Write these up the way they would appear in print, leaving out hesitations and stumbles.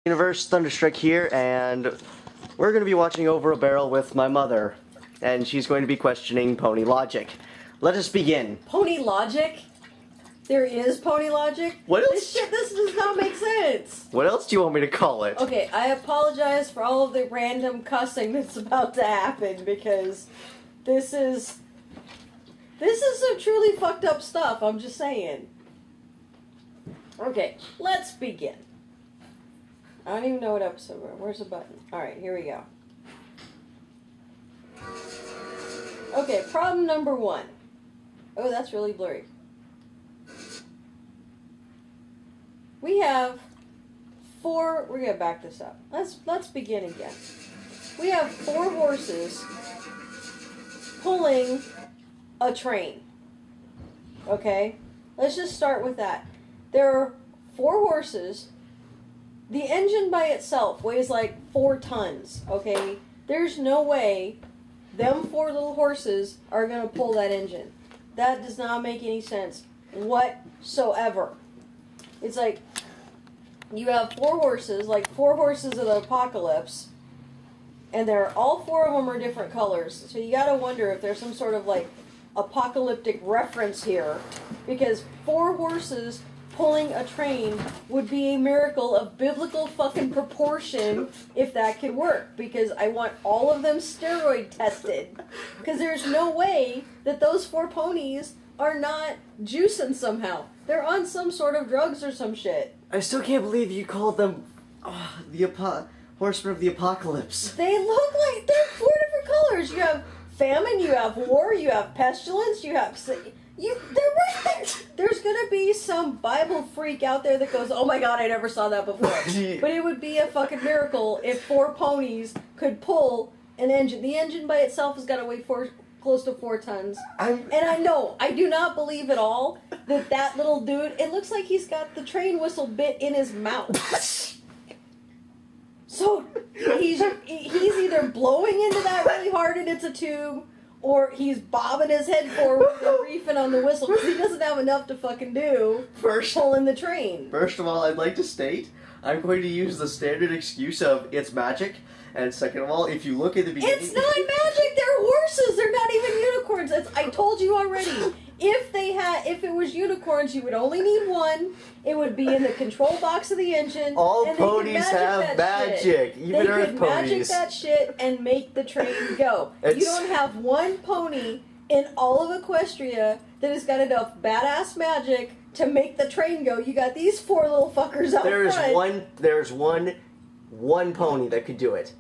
Universe, Thunderstruck here, and we're going to be watching Over a Barrel with my mother, and she's going to be questioning pony logic. Let us begin. Pony logic? There is pony logic? What else? This does not make sense. What else do you want me to call it? Okay, I apologize for all of the random cussing that's about to happen, because this is some truly fucked up stuff, I'm just saying. Okay, let's begin. I don't even know what episode we're in. Where's the button? Alright, here we go. Okay, problem number 1. Oh, that's really blurry. We have 4... We're going to back this up. Let's begin again. We have 4 horses pulling a train. Okay? Let's just start with that. There are 4 horses. The engine by itself weighs like 4 tons, okay? There's no way them 4 little horses are going to pull that engine. That does not make any sense whatsoever. It's like you have 4 horses, like 4 horses of the apocalypse, and they're all 4 of them are different colors. So you got to wonder if there's some sort of like apocalyptic reference here, because 4 horses pulling a train would be a miracle of biblical fucking proportion if that could work, because I want all of them steroid tested, because there's no way that those 4 ponies are not juicing somehow. They're on some sort of drugs or some shit. I still can't believe you called them the Horsemen of the Apocalypse. They look like they're 4 different colors. You have famine, you have war, you have pestilence, you have... they're right there. There's gonna be some Bible freak out there that goes, oh my god, I never saw that before. But it would be a fucking miracle if 4 ponies could pull an engine. The engine by itself has got to weigh close to 4 tons. And I do not believe at all that little dude, it looks like he's got the train whistle bit in his mouth. So he's either blowing into that really hard and it's a tube, or he's bobbing his head forward and reefing on the whistle because he doesn't have enough to fucking do pulling the train. First of all, I'd like to state, I'm going to use the standard excuse of it's magic. And second of all, if you look at the beginning... It's not magic! They're horses! They're not even unicorns! I told you already. If it was unicorns, you would only need 1. It would be in the control box of the engine. All ponies have magic. Even Earth ponies. They could magic that shit and make the train go. You don't have 1 pony in all of Equestria that has got enough badass magic to make the train go. You got these 4 little fuckers out front. There's one pony that could do it.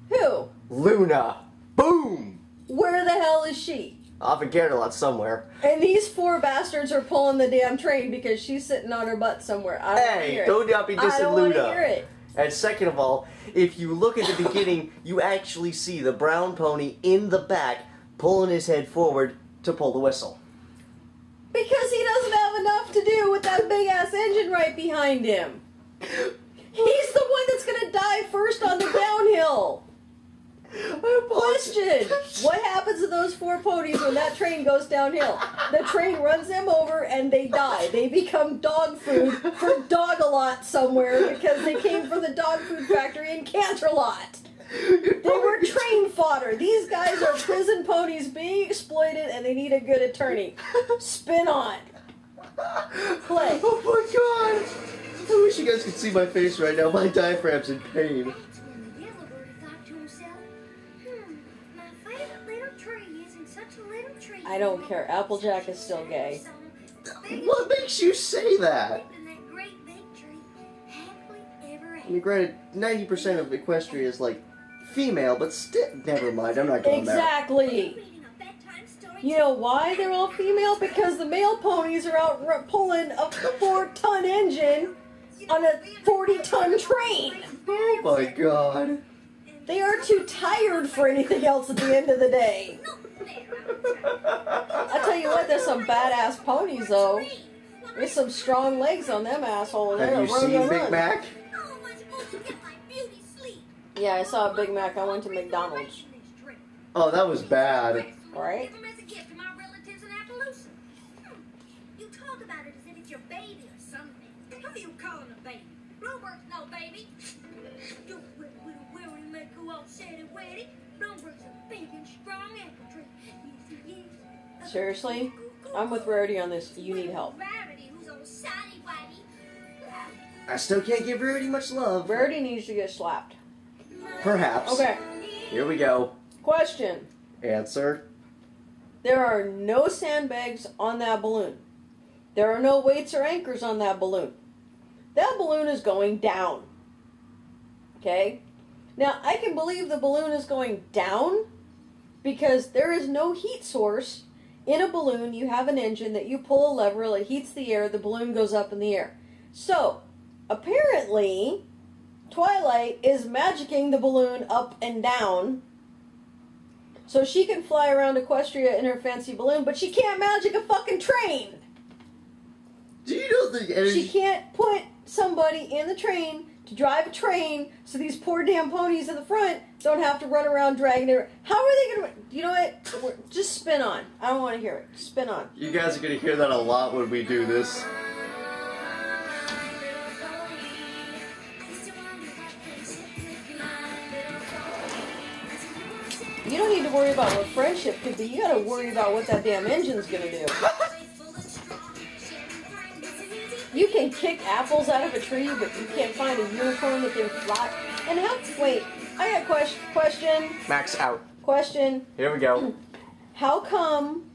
Who? Luna. Boom! Where the hell is she? Off in Canterlot somewhere. And these 4 bastards are pulling the damn train because she's sitting on her butt somewhere. Hey, don't be dissing Luna. I don't want to hear it. And second of all, if you look at the beginning, you actually see the brown pony in the back pulling his head forward to pull the whistle. Because he doesn't have enough to do with that big-ass engine right behind him. He's the one that's going to die first on the downhill. Question. What happens to those 4 ponies when that train goes downhill? The train runs them over and they die. They become dog food for Dog-a-Lot somewhere because they came from the dog food factory in Canterlot. They were train fodder. These guys are prison ponies being exploited and they need a good attorney. Spin on. Play. Oh my god. I wish you guys could see my face right now. My diaphragm's in pain. I don't care. Applejack is still gay. What makes you say that? I mean, granted, 90% of Equestria is, like, female, but still... Never mind, I'm not going there. Exactly! You know why they're all female? Because the male ponies are out pulling a 4-ton engine on a 40-ton train! Oh my god. They are too tired for anything else at the end of the day. I tell you what, there's some badass ponies, though. There's some strong legs on them assholes. Have you seen Big Mac? Yeah, I saw a Big Mac. I went to McDonald's. Oh, that was bad. Right? You talk about it as if it's your baby or something. Who are you calling a baby? Bluebird's no baby. Seriously? I'm with Rarity on this. You need help. I still can't give Rarity much love. Rarity needs to get slapped. Perhaps. Okay. Here we go. Question. Answer. There are no sandbags on that balloon. There are no weights or anchors on that balloon. That balloon is going down. Okay? Now, I can believe the balloon is going down because there is no heat source in a balloon. You have an engine that you pull a lever, it heats the air, the balloon goes up in the air. So, apparently, Twilight is magicking the balloon up and down so she can fly around Equestria in her fancy balloon, but she can't magic a fucking train. Do you know the energy? She can't put somebody in the train to drive a train so these poor damn ponies in the front don't have to run around dragging it. How are they going to... You know what? Just spin on. I don't want to hear it. Spin on. You guys are going to hear that a lot when we do this. You don't need to worry about what friendship could be. You got to worry about what that damn engine's going to do. You can kick apples out of a tree, but you can't find a unicorn that can fly. And how... Wait, I got a question. Max out. Question. Here we go. How come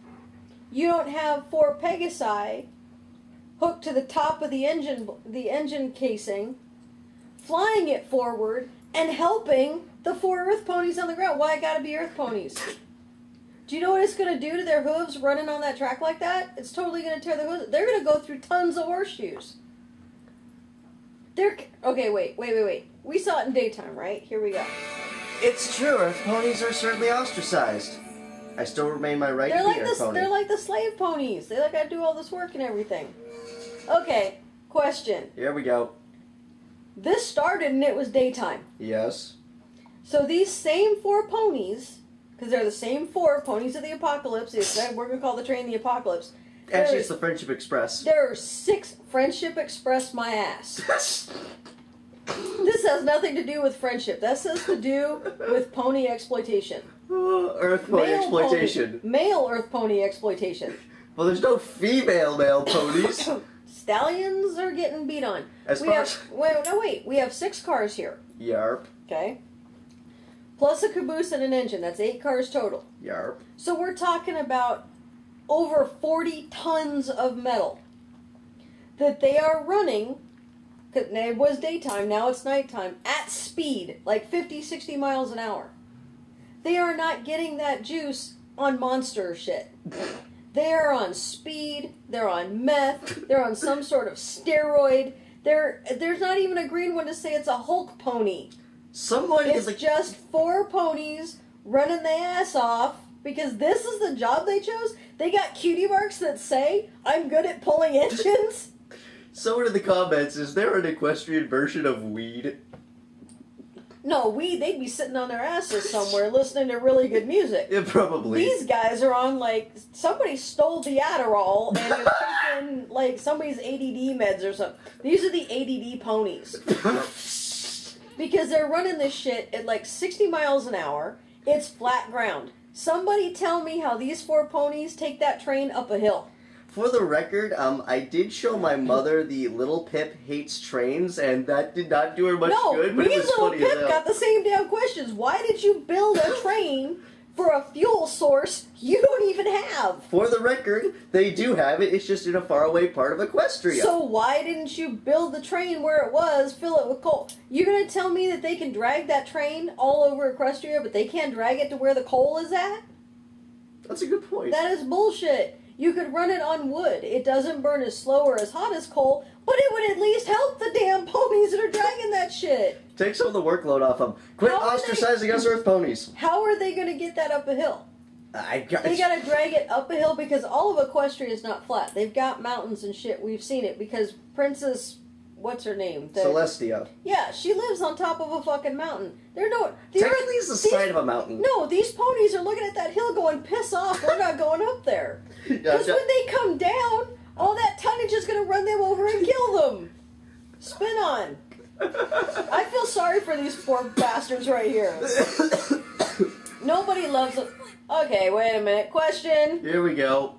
you don't have 4 Pegasi hooked to the top of the engine casing, flying it forward, and helping the 4 Earth ponies on the ground? Why it gotta be Earth ponies? Do you know what it's going to do to their hooves running on that track like that? It's totally going to tear their hooves. They're going to go through tons of horseshoes. Okay, wait. We saw it in daytime, right? Here we go. It's true. Earth ponies are certainly ostracized. I still remain my right to be Earth pony. They're like the slave ponies. They gotta do all this work and everything. Okay, question. Here we go. This started and it was daytime. Yes. So these same 4 ponies... Because they're the same 4 ponies of the apocalypse. We're going to call the train the apocalypse. Actually, it's the Friendship Express. There are 6 Friendship Express my ass. This has nothing to do with friendship. This has to do with pony exploitation. Earth pony exploitation. Male Earth pony exploitation. Well, there's no female male ponies. Stallions are getting beat on. We have 6 cars here. Yarp. Okay. Plus a caboose and an engine. That's 8 cars total. Yarp. So we're talking about over 40 tons of metal that they are running, because it was daytime, now it's nighttime, at speed, like 50, 60 miles an hour. They are not getting that juice on monster shit. They are on speed, they're on meth, they're on some sort of steroid. There's not even a green one to say it's a Hulk pony. It's just 4 ponies running their ass off because this is the job they chose. They got cutie marks that say, I'm good at pulling engines. Someone in the comments, is there an equestrian version of weed? No, they'd be sitting on their asses somewhere listening to really good music. Yeah, probably. These guys are on, somebody stole the Adderall and you're taking, somebody's ADD meds or something. These are the ADD ponies. Because they're running this shit at 60 miles an hour. It's flat ground. Somebody tell me how these 4 ponies take that train up a hill. For the record, I did show my mother the Little Pip Hates Trains, and that did not do her much good, but it was funny as hell. Me and Little Pip got the same damn questions. Why did you build a train for a fuel source you don't even have? For the record, they do have it. It's just in a faraway part of Equestria. So why didn't you build the train where it was, fill it with coal? You're going to tell me that they can drag that train all over Equestria, but they can't drag it to where the coal is at? That's a good point. That is bullshit. You could run it on wood. It doesn't burn as slow or as hot as coal, but it would at least help the damn ponies that are dragging that shit. Take some of the workload off them. Quit ostracizing us Earth ponies. How are they going to get that up a hill? They got to drag it up a hill because all of Equestria is not flat. They've got mountains and shit. We've seen it because Princess, what's her name? Celestia. Yeah, she lives on top of a fucking mountain. Technically, it's the side of a mountain. No, these ponies are looking at that hill going, piss off, we're not going up there. Because when they come down, all that tonnage is going to run them over and kill them. Spin on. I feel sorry for these poor bastards right here. Nobody loves it. Okay, wait a minute. Question. Here we go.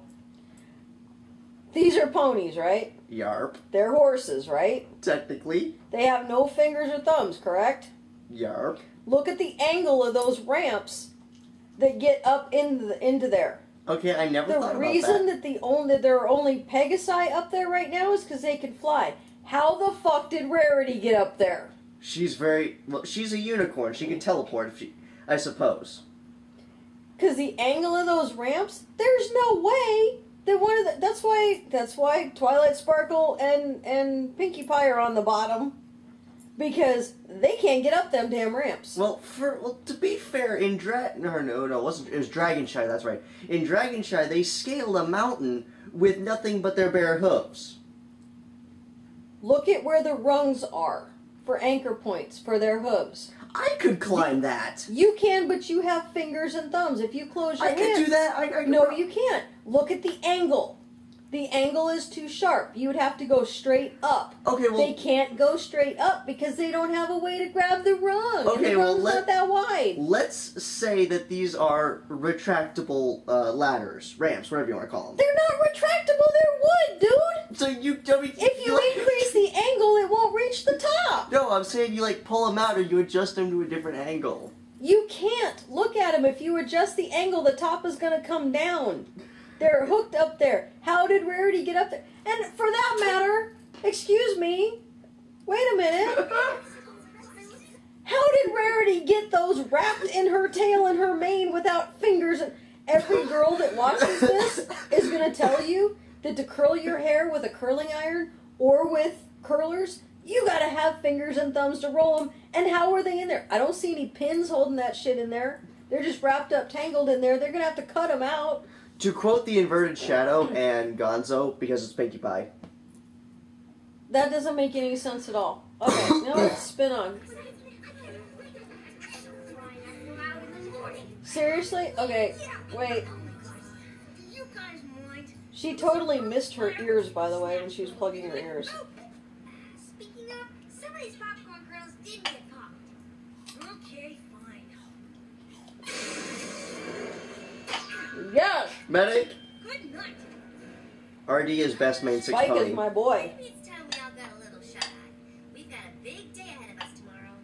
These are ponies, right? Yarp. They're horses, right? Technically. They have no fingers or thumbs, correct? Yarp. Look at the angle of those ramps that get up into there. Okay, I never thought about that. The reason that there are only Pegasi up there right now is because they can fly. How the fuck did Rarity get up there? She's she's a unicorn. She can teleport, I suppose. Because the angle of those ramps, there's no way that that's why Twilight Sparkle and Pinkie Pie are on the bottom. Because they can't get up them damn ramps. Well, to be fair, in it was Dragon Shy, that's right. In Dragon Shy, they scaled a mountain with nothing but their bare hooves. Look at where the rungs are for anchor points for their hooves. I could climb that. You can, but you have fingers and thumbs. If you close your hands... I could do that. No, you can't. Look at the angle. The angle is too sharp. You would have to go straight up. Okay, well... They can't go straight up because they don't have a way to grab the rung. Okay, and the rung's not that wide. Let's say that these are retractable ramps, whatever you want to call them. They're not retractable. They're wood, dude. So if you increase the angle, it won't reach the top. No, I'm saying you pull them out or you adjust them to a different angle. You can't. Look at them. If you adjust the angle, the top is going to come down. They're hooked up there. How did Rarity get up there? And for that matter, excuse me, wait a minute. How did Rarity get those wrapped in her tail and her mane without fingers? And every girl that watches this is going to tell you that to curl your hair with a curling iron or with curlers, you got to have fingers and thumbs to roll them. And how are they in there? I don't see any pins holding that shit in there. They're just wrapped up, tangled in there. They're going to have to cut them out. To quote the Inverted Shadow and Gonzo, because it's Pinkie Pie. That doesn't make any sense at all. Okay, now let's spin on. Seriously? Okay, wait. She totally missed her ears, by the way, when she was plugging her ears. Speaking of, somebody's popcorn kernels did get popped. Okay, fine. Yes! Medic! Good night. RD is best main 6 Spike pony. is my boy. Maybe it's time we all got a little shut eye. We've got a big day ahead of us tomorrow.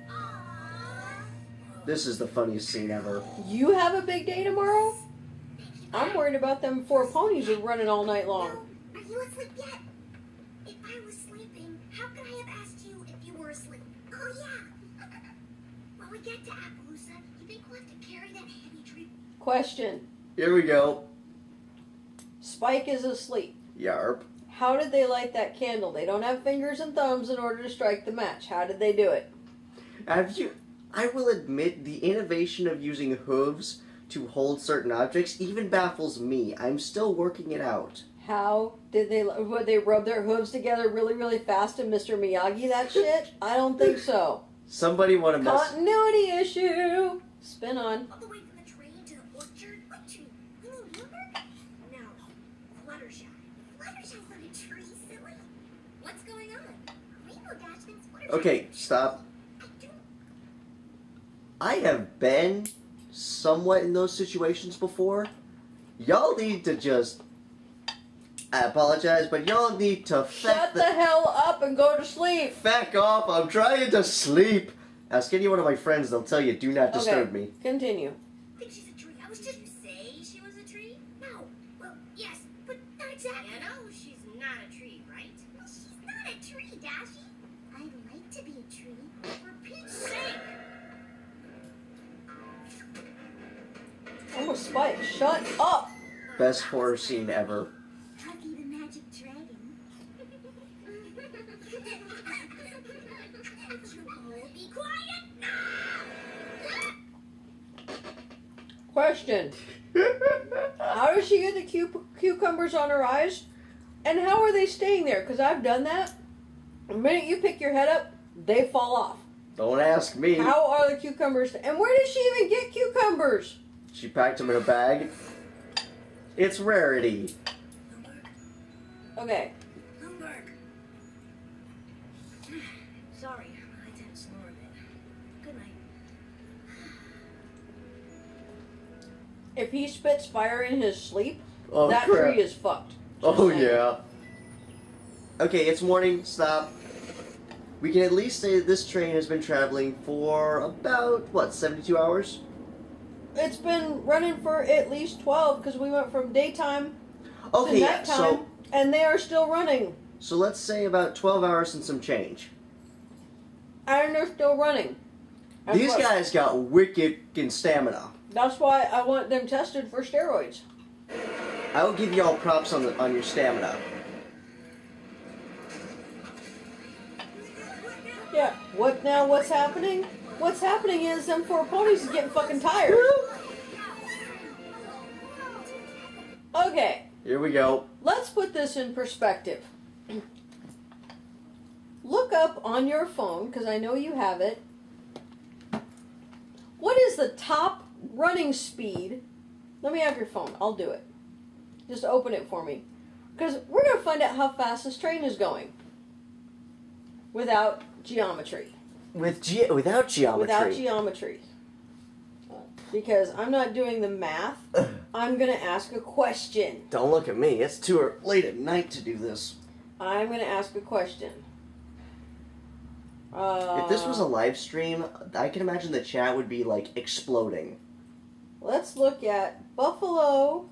Aww. This is the funniest scene ever. You have a big day tomorrow? I'm worried about them 4 ponies who are running all night long. Are you asleep yet? If I was sleeping, how could I have asked you if you were asleep? Oh, yeah. When we get to Appaloosa, you think we'll have to carry that heavy tree? Question. Here we go. Spike is asleep. Yarp. How did they light that candle? They don't have fingers and thumbs in order to strike the match. How did they do it? I will admit, the innovation of using hooves to hold certain objects even baffles me. I'm still working it out. How did would they rub their hooves together really, really fast and Mr. Miyagi that shit? I don't think so. Somebody want to mess... Continuity issue! Spin on. All the way from the train to the orchard? What tree? You mean Bloomberg? No. Fluttershy. Fluttershy's not a tree, silly. What's going on? Rainbow Dashman's Fluttershy. Okay, stop. I have been somewhat in those situations before. Y'all need to just... I apologize, but y'all need to... Shut the hell up and go to sleep! Feck off, I'm trying to sleep! Ask any one of my friends, they'll tell you, do not disturb me. Continue. I think she's a tree. I was just... Did you say she was a tree? No. Well, yes, but not exactly. You know she's not a tree, right? Well, she's not a tree, Dashi. I'd like to be a tree. For Pete's sake! Oh, Spike, shut up! Best horror scene ever. Huggy the magic dragon. Would you all be quiet? Question. How does she get the cucumbers on her eyes? And how are they staying there? Because I've done that. The minute you pick your head up, they fall off. Don't ask me. How are the cucumbers? And where did she even get cucumbers? She packed them in a bag. It's Rarity. Okay. Bloomberg. Sorry, I tend to snore a bit. Good night. If he spits fire in his sleep, Oh, that crap. tree is fucked. Oh, yeah. Okay, it's morning. Stop. We can at least say that this train has been traveling for about, what, 72 hours? It's been running for at least 12 because we went from daytime Okay, to yeah, nighttime, and they are still running. so let's say about 12 hours and some change. And they're still running. And These look, guys got wicked stamina. That's why I want them tested for steroids. I will give y'all props on your stamina. Yeah. What's happening? What's happening is them 4 ponies is getting fucking tired. Okay. Here we go. Let's put this in perspective. Look up on your phone, because I know you have it. What is the top running speed? Let me have your phone. I'll do it. Just open it for me. Because we're going to find out how fast this train is going. Without geometry. Without geometry. Without geometry. Because I'm not doing the math. I'm going to ask a question. Don't look at me. It's too late at night to do this. I'm going to ask a question. If this was a live stream, I can imagine the chat would be, like, exploding. Let's look at buffalo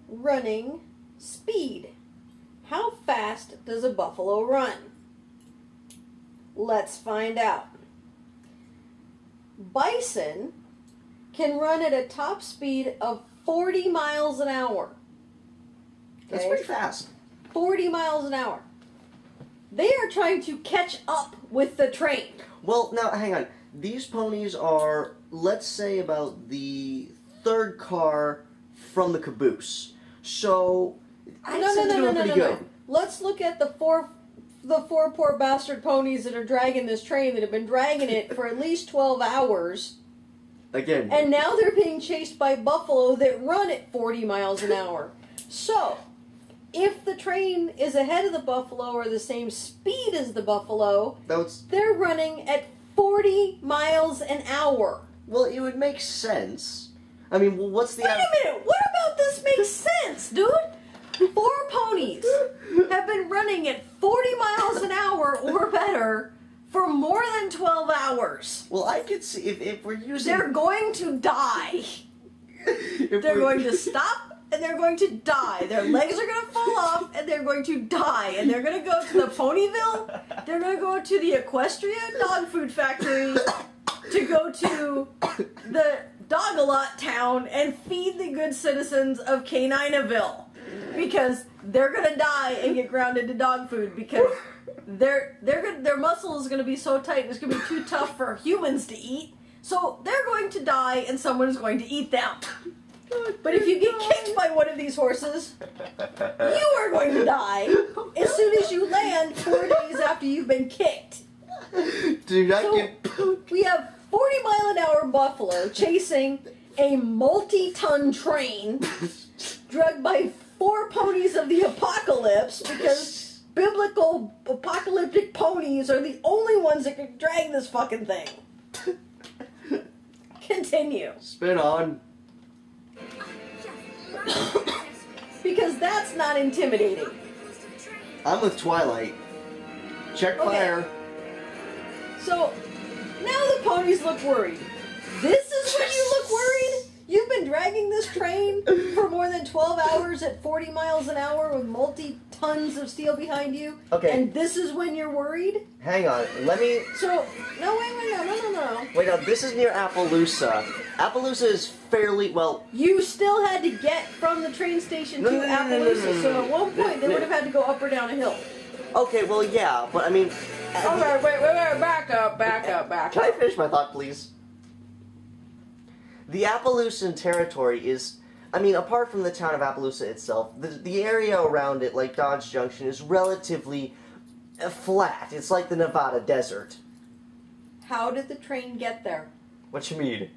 running speed. How fast does a buffalo run? Let's find out. Bison can run at a top speed of 40 miles an hour. That's pretty fast. 40 miles an hour. They are trying to catch up with the train. Well, now, hang on. These ponies are, let's say, about the third car from the caboose. So, I'd say they're doing pretty good. Let's look at the four poor bastard ponies that are dragging this train that have been dragging it for at least 12 hours. Again. And now they're being chased by buffalo that run at 40 miles an hour. So, if the train is ahead of the buffalo or the same speed as the buffalo, they're running at 40 miles an hour. Well, it would make sense. I mean, well, what's the... Wait a minute! What about this makes sense, dude? 4 ponies have been running at 40 miles an hour or better for more than 12 hours. Well, I could see if we're using... They're going to die. They're going to stop and they're going to die. Their legs are going to fall off and they're going to die. And they're going to go to the Ponyville. They're going to go to the Equestria dog food factory to go to the Dog-a-Lot town and feed the good citizens of Canineville. Because they're going to die and get grounded to dog food because their muscle is going to be so tight it's going to be too tough for humans to eat. So they're going to die and someone is going to eat them. But if you get kicked by one of these horses, you are going to die as soon as you land 4 days after you've been kicked. Dude, We have 40-mile-an-hour buffalo chasing a multi-ton train dragged by 4 ponies of the apocalypse because biblical apocalyptic ponies are the only ones that can drag this fucking thing. Continue. Spin on. Because that's not intimidating. I'm with Twilight. Check fire. So, now the ponies look worried. This is when you look worried? You've been dragging this train for more than 12 hours at 40 miles an hour with multi-tons of steel behind you? Okay. And this is when you're worried? Hang on, let me... So, no, no. Wait, no, this is near Appaloosa. Appaloosa is fairly, well... You still had to get from the train station to Appaloosa, so at one point they would have had to go up or down a hill. Okay, well, yeah, but I mean... Alright, wait, back up. Can I finish my thought, please? The Appaloosan territory is... I mean, apart from the town of Appaloosa itself, the area around it, like Dodge Junction, is relatively flat. It's like the Nevada desert. How did the train get there? What you mean?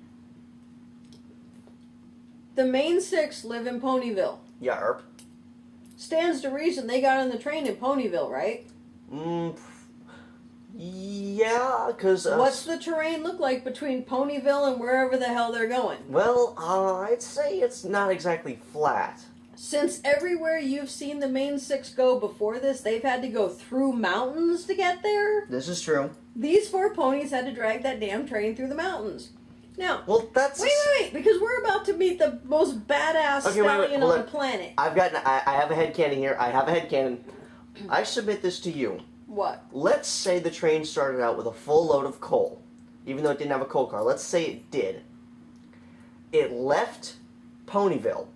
The main 6 live in Ponyville. Yarp. Stands to reason they got on the train in Ponyville, right? Yeah, Yeah, because... What's the terrain look like between Ponyville and wherever the hell they're going? Well, I'd say it's not exactly flat. Since everywhere you've seen the main six go before this, they've had to go through mountains to get there. This is true. These 4 ponies had to drag that damn train through the mountains. Now, well, that's... Wait, because we're about to meet the most badass stallion on the planet. I have a headcanon here. I have a headcanon. I submit this to you. What? Let's say the train started out with a full load of coal, even though it didn't have a coal car. Let's say it did. It left Ponyville.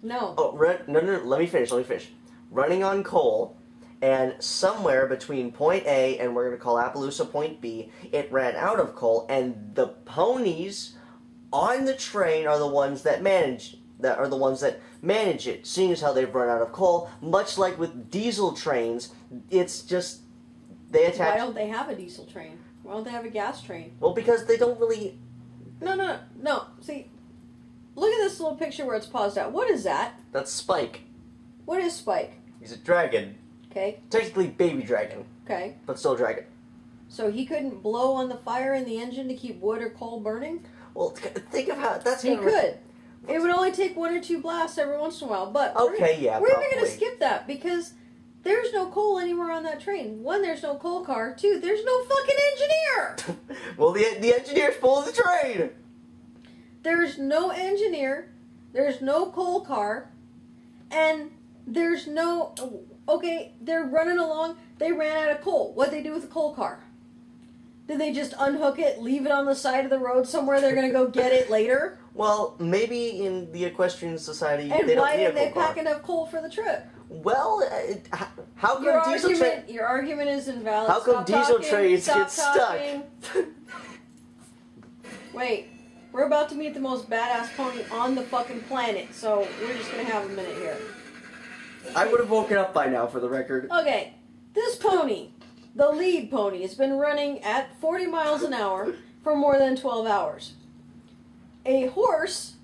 No. Oh, no, let me finish. Running on coal, and somewhere between point A and we're going to call Appaloosa point B, it ran out of coal, and the ponies on the train are the ones that manage it. Seeing as how they've run out of coal, much like with diesel trains, it's just they attach. Why don't they have a diesel train? Why don't they have a gas train? Well, because they don't really. No. See, look at this little picture where it's paused out. What is that? That's Spike. What is Spike? He's a dragon. Okay. Technically baby dragon. Okay. But still a dragon. So he couldn't blow on the fire in the engine to keep wood or coal burning? Well, think of how that's. He could. It would only take 1 or 2 blasts every once in a while. But we're even going to skip that because there's no coal anywhere on that train. 1, there's no coal car. 2, there's no fucking engineer. Well, the engineer's pulling the train. There's no engineer. There's no coal car. And there's no... Okay, they're running along. They ran out of coal. What'd they do with the coal car? Did they just unhook it, leave it on the side of the road somewhere? They're going to go get it later? Well, maybe in the Equestrian Society and they don't need a coal car. And why didn't they pack enough coal for the trip? Well, how come diesel trains... Your argument is invalid. How come diesel trains get stuck? Wait, we're about to meet the most badass pony on the fucking planet, so we're just going to have a minute here. I would have woken up by now, for the record. Okay, this pony, the lead pony, has been running at 40 miles an hour for more than 12 hours. A horse...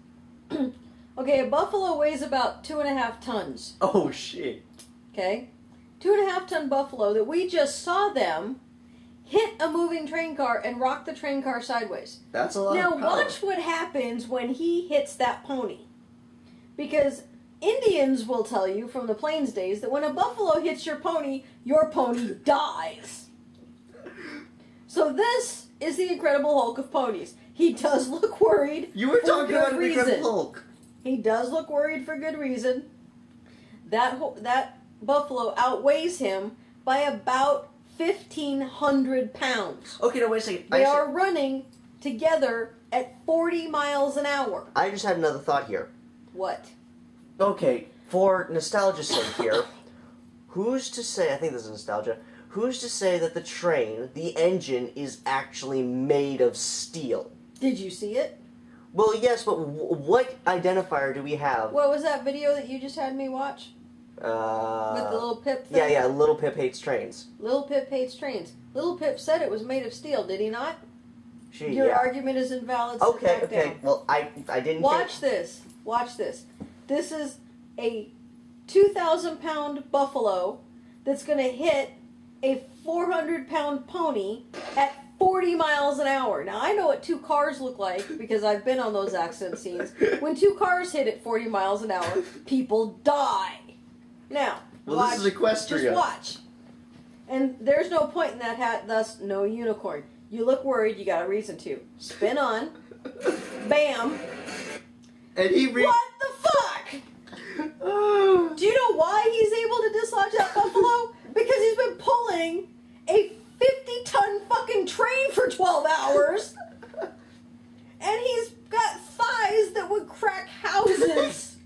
Okay, a buffalo weighs about 2.5 tons. Oh, shit. Okay? 2.5 ton buffalo that we just saw them hit a moving train car and rock the train car sideways. That's a lot of power. Now watch what happens when he hits that pony. Because Indians will tell you from the Plains days that when a buffalo hits your pony dies. So this is the Incredible Hulk of ponies. He does look worried. You were talking about the Incredible Hulk. He does look worried for good reason. That buffalo outweighs him by about 1,500 pounds. Okay, no, wait a second. They are running together at 40 miles an hour. I just had another thought here. What? Okay, for nostalgia's sake here, who's to say, I think this is nostalgia, who's to say that the train, the engine, is actually made of steel? Did you see it? Well, yes, but what identifier do we have? What was that video that you just had me watch? With the little Pip thing? Yeah, Little Pip hates trains. Little Pip hates trains. Little Pip said it was made of steel, did he not? Your argument is invalid. Okay. Well, I didn't... Watch this. This is a 2,000-pound buffalo that's going to hit a 400-pound pony at 40 miles an hour. Now, I know what 2 cars look like because I've been on those accident scenes. When 2 cars hit at 40 miles an hour, people die. Now, watch, this is Equestria. Just watch. And there's no point in that hat, thus no unicorn. You look worried, you got a reason to. Spin on. Bam. And What the fuck? Do you know why he's able to dislodge that buffalo? Because he's been pulling a 50-ton fucking train for 12 hours. And he's got thighs that would crack houses.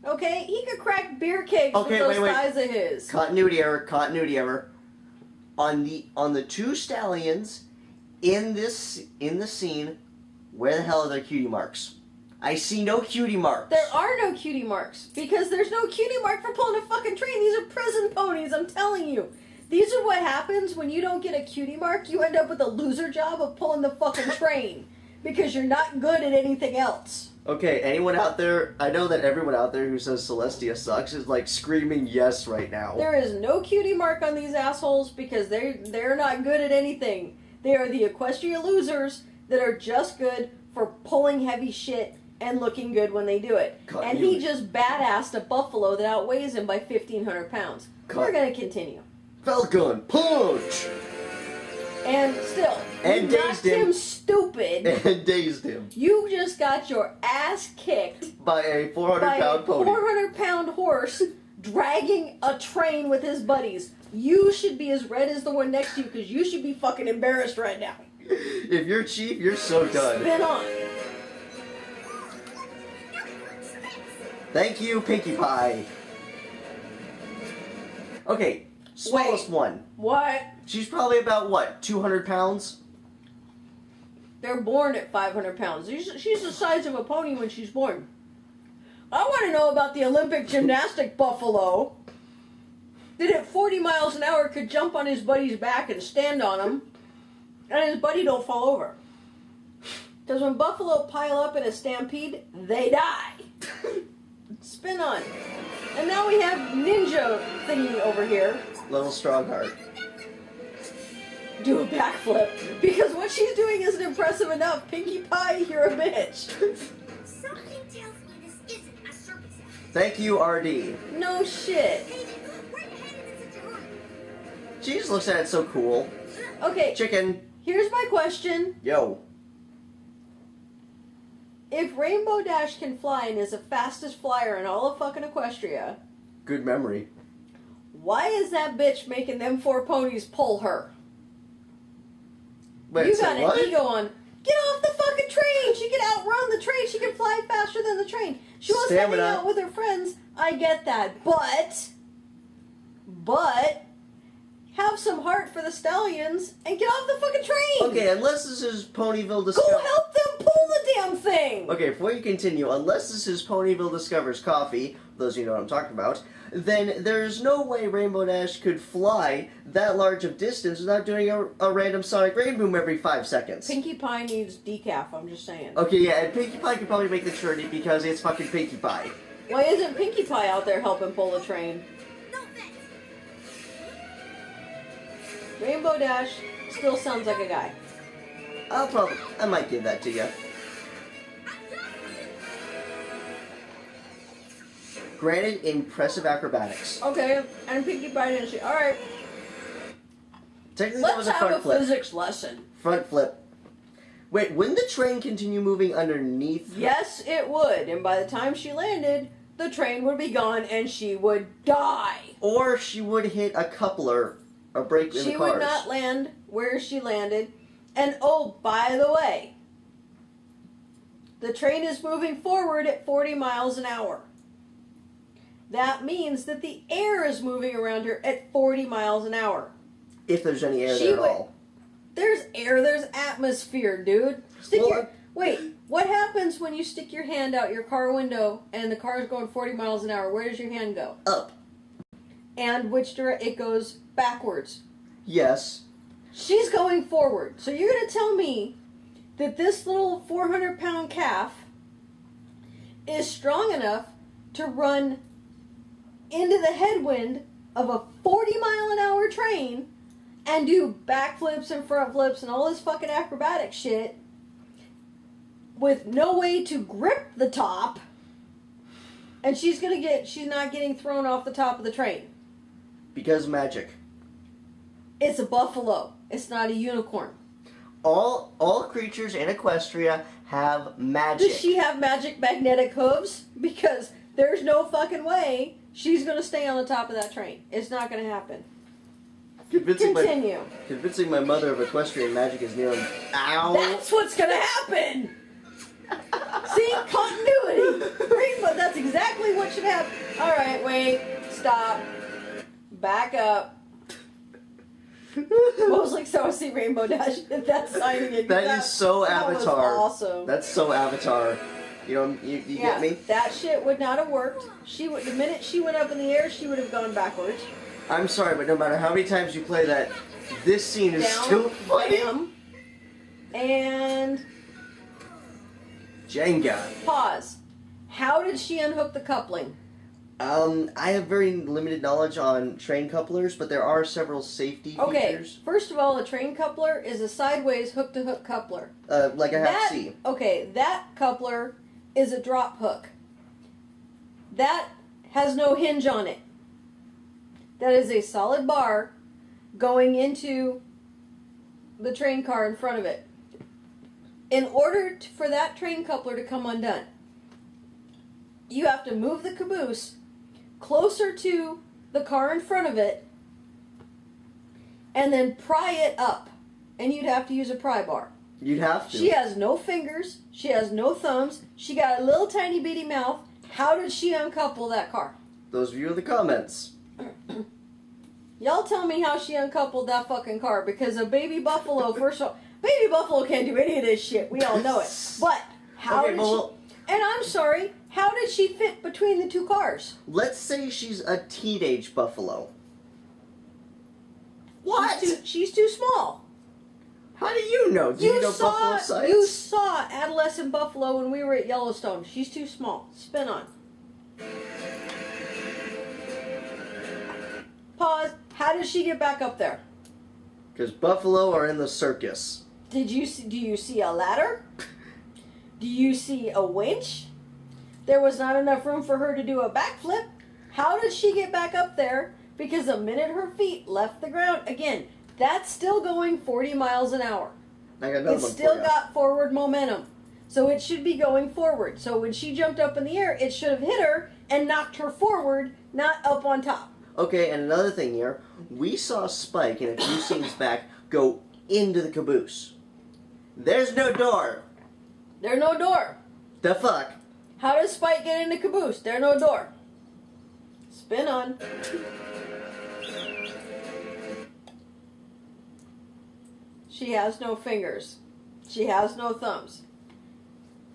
Okay? He could crack beer kegs with those thighs of his. Continuity error. On the 2 stallions in the scene, where the hell are their cutie marks? I see no cutie marks. There are no cutie marks. Because there's no cutie mark for pulling a fucking train. These are prison ponies, I'm telling you. These are what happens when you don't get a cutie mark. You end up with a loser job of pulling the fucking train. Because you're not good at anything else. Okay, anyone out there, I know that everyone out there who says Celestia sucks is like screaming yes right now. There is no cutie mark on these assholes because they're not good at anything. They are the Equestria losers that are just good for pulling heavy shit and looking good when they do it. And he just badassed a buffalo that outweighs him by 1,500 pounds. We're going to continue. Falcon, punch! And still, and you knocked him stupid. And dazed him. You just got your ass kicked by a 400-pound pony. 400-pound horse dragging a train with his buddies. You should be as red as the one next to you because you should be fucking embarrassed right now. If you're Chief, you're so done. Spin on. Thank you, Pinkie Pie. Okay, smallest one. What? She's probably about, what, 200 pounds? They're born at 500 pounds. She's the size of a pony when she's born. I want to know about the Olympic gymnastic buffalo that at 40 miles an hour could jump on his buddy's back and stand on him, and his buddy don't fall over. Because when buffalo pile up in a stampede, they die. Spin on. And now we have ninja thingy over here. Little Strongheart. Do a backflip. Because what she's doing isn't impressive enough. Pinkie Pie, you're a bitch. Something tells me this isn't a circus act. Thank you, RD. No shit. Hey, where the heck is it such a hurry? She just looks at it so cool. Okay. Chicken. Here's my question. Yo. If Rainbow Dash can fly and is the fastest flyer in all of fucking Equestria, good memory. Why is that bitch making them 4 ponies pull her? Wait, you so got an what? ego on. Get off the fucking train! She can outrun the train. She can fly faster than the train. She wants to hang out with her friends. I get that. But, have some heart for the stallions and get off the fucking train! Okay, unless this is Ponyville Discover... Go help them pull the damn thing! Okay, before you continue, unless this is Ponyville Discovers Coffee, those of you know what I'm talking about, then there's no way Rainbow Dash could fly that large of distance without doing a random sonic rainboom every 5 seconds. Pinkie Pie needs decaf, I'm just saying. Okay, yeah, and Pinkie Pie could probably make the journey because it's fucking Pinkie Pie. Why isn't Pinkie Pie out there helping pull the train? No thanks. Rainbow Dash still sounds like a guy. I might give that to you. Granted, impressive acrobatics. Okay, and Pinkie Pie didn't see. Alright. Technically, that was a front Let's have a flip. physics lesson. Front flip. Wait, wouldn't the train continue moving underneath? Yes, it would. And by the time she landed, the train would be gone and she would die. Or she would hit a coupler, a brake in the cars. She would not land where she landed. And oh, by the way, the train is moving forward at 40 miles an hour. That means that the air is moving around her at 40 miles an hour. If there's any air there at all. There's air, there's atmosphere, dude. Wait, what happens when you stick your hand out your car window and the car is going 40 miles an hour? Where does your hand go? Up. And which direction? It goes backwards. Yes. She's going forward. So you're going to tell me that this little 400-pound calf is strong enough to run into the headwind of a 40-mile-an-hour train and do backflips and front flips and all this fucking acrobatic shit with no way to grip the top, and she's not getting thrown off the top of the train. Because magic. It's a buffalo. It's not a unicorn. All creatures in Equestria have magic. Does she have magic magnetic hooves? Because there's no fucking way she's going to stay on the top of that train. It's not going to happen. Continue. Convincing my mother of equestrian magic is nearly... Ow! That's what's going to happen! See? Continuity! Rainbow, that's exactly what should happen. Alright, wait. Stop. Back up. Mostly so I see Rainbow Dash. That's signing it. That is so Avatar. Was awesome. That's so Avatar. You get me? That shit would not have worked. The minute she went up in the air, she would have gone backwards. I'm sorry, but no matter how many times you play that, this scene is still funny. Bam, and Jenga. Pause. How did she unhook the coupling? I have very limited knowledge on train couplers, but there are several safety features. First of all, a train coupler is a sideways hook-to-hook coupler. Like a half C. Okay, that coupler is a drop hook. That has no hinge on it. That is a solid bar going into the train car in front of it. In order for that train coupler to come undone, you have to move the caboose closer to the car in front of it and then pry it up. And you'd have to use a pry bar. You'd have to. She has no fingers. She has no thumbs. She got a little tiny bitty mouth. How did she uncouple that car? Those of you in the comments. Y'all tell me how she uncoupled that fucking car, because a baby buffalo, first of all, baby buffalo can't do any of this shit. We all know it. But how did she... And I'm sorry, how did she fit between the two cars? Let's say she's a teenage buffalo. What? She's too small. How do you know? Do you know buffalo size? You saw adolescent buffalo when we were at Yellowstone. She's too small. Spin on. Pause. How did she get back up there? Because buffalo are in the circus. Do you see a ladder? Do you see a winch? There was not enough room for her to do a backflip. How did she get back up there? Because the minute her feet left the ground, again, that's still going 40 miles an hour. I got another It's one still for got forward momentum. So it should be going forward. So when she jumped up in the air, it should have hit her and knocked her forward, not up on top. Okay, and another thing here. We saw Spike in a few scenes back go into the caboose. There's no door. There's no door. The fuck? How does Spike get in the caboose? There's no door. Spin on. She has no fingers. She has no thumbs.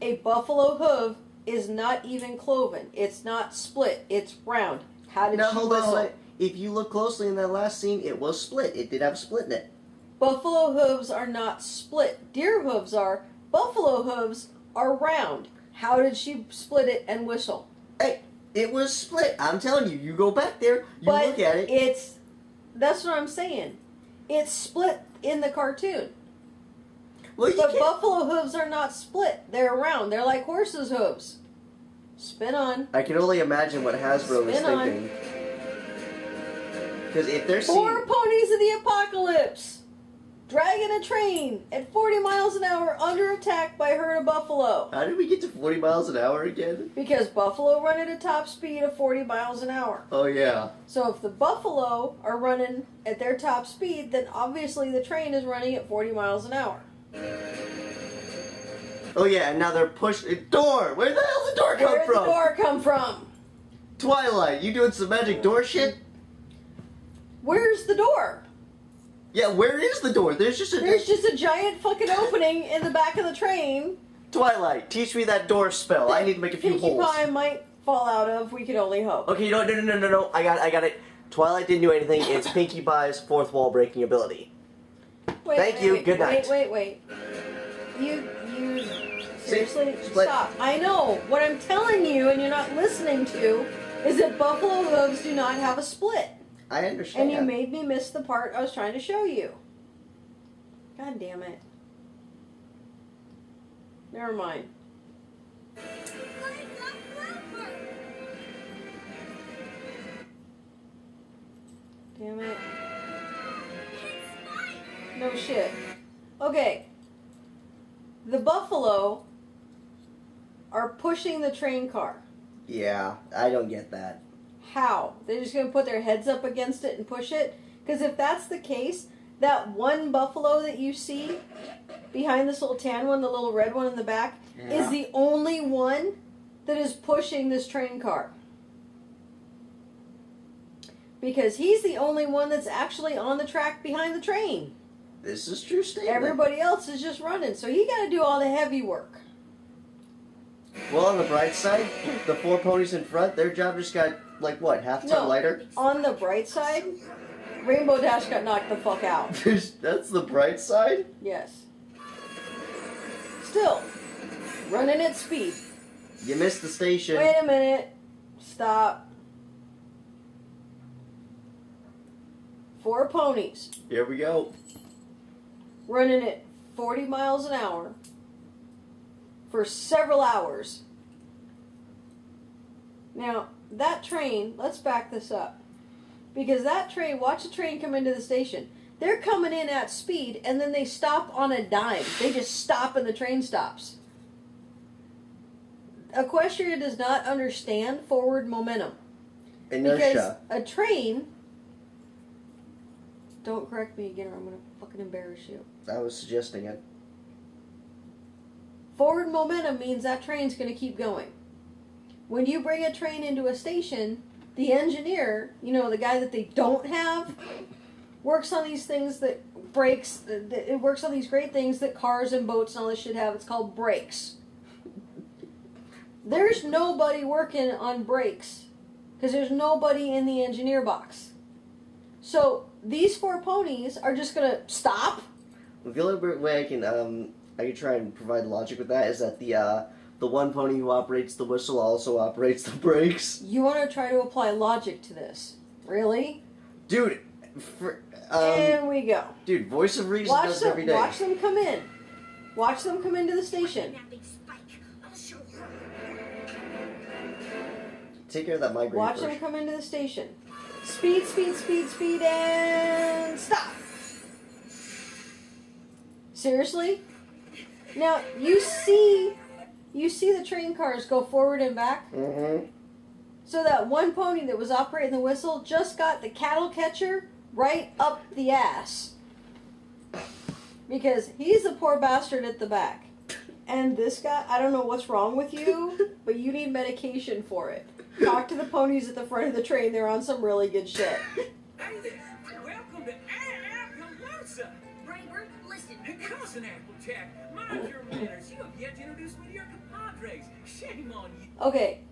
A buffalo hoof is not even cloven. It's not split. It's round. How did she whistle? On. If you look closely in that last scene, it was split. It did have a split in it. Buffalo hooves are not split. Deer hooves are. Buffalo hooves are round. How did she split it and whistle? Hey, it was split. I'm telling you. You go back there. You look at it. That's what I'm saying. It's split in the cartoon. Well, But buffalo hooves are not split. They're round. They're like horses' hooves. Spin on. I can only imagine what Hasbro was Spin on. thinking. Because if they're Four ponies of the apocalypse. Dragging a train at 40 miles an hour under attack by a herd of buffalo. How did we get to 40 miles an hour again? Because buffalo run at a top speed of 40 miles an hour. Oh, yeah. So if the buffalo are running at their top speed, then obviously the train is running at 40 miles an hour. Oh, yeah, and now they're pushing... Door! Where the hell did the door come Where did from? the door come from? Twilight, you doing some magic door shit? Where's the door? Yeah, where is the door? There's just a giant fucking opening in the back of the train. Twilight, teach me that door spell. I need to make a few Pinkie holes. Pie might fall out of. We could only hope. Okay, you know what? No. I got it. Twilight didn't do anything. It's Pinkie Pie's fourth wall breaking ability. Thank you. Good night. Wait. You seriously? Split. Stop. I know. What I'm telling you, and you're not listening to, is that buffalo hooves do not have a split. I understand. And you made me miss the part I was trying to show you. God damn it. Never mind. Damn it. No shit. Okay. The buffalo are pushing the train car. Yeah, I don't get that. How? They're just going to put their heads up against it and push it? Because if that's the case, that one buffalo that you see behind this little tan one, the little red one in the back, is the only one that is pushing this train car. Because he's the only one that's actually on the track behind the train. This is true statement. Everybody else is just running, so he got to do all the heavy work. Well, on the bright side, the four ponies in front, their job just got, like, what, half a ton lighter? On the bright side, Rainbow Dash got knocked the fuck out. That's the bright side? Yes. Still, running at speed. You missed the station. Wait a minute. Stop. 4 ponies. Here we go. Running at 40 miles an hour for several hours. Now, that train, let's back this up. Because that train, watch the train come into the station. They're coming in at speed and then they stop on a dime. They just stop and the train stops. Equestria does not understand forward momentum. Inertia. Because a train... Don't correct me again or I'm going to fucking embarrass you. I was suggesting it. Forward momentum means that train's going to keep going. When you bring a train into a station, the engineer, you know, the guy that they don't have, works on these things that brakes, it works on these great things that cars and boats and all this shit have. It's called brakes. There's nobody working on brakes because there's nobody in the engineer box. So these 4 ponies are just going to stop. The only way I can try and provide logic with that is that the one pony who operates the whistle also operates the brakes. You want to try to apply logic to this? Really? Dude, There we go. Dude, voice of reason does it every day. Watch them come in. Watch them come into the station. That big spike. I'll show her. Take care of that migraine Watch first. them come into the station. Speed, speed, speed, speed, and stop. Seriously? Now, you see the train cars go forward and back? Mm-hmm. So that one pony that was operating the whistle just got the cattle catcher right up the ass. Because he's the poor bastard at the back. And this guy, I don't know what's wrong with you, but you need medication for it. Talk to the ponies at the front of the train. They're on some really good shit. Hey there. Welcome to Appaloosa. Braver, listen. Cousin Applejack, mind your manners. You have yet to introduce me to your compadres. Shame on you. Okay,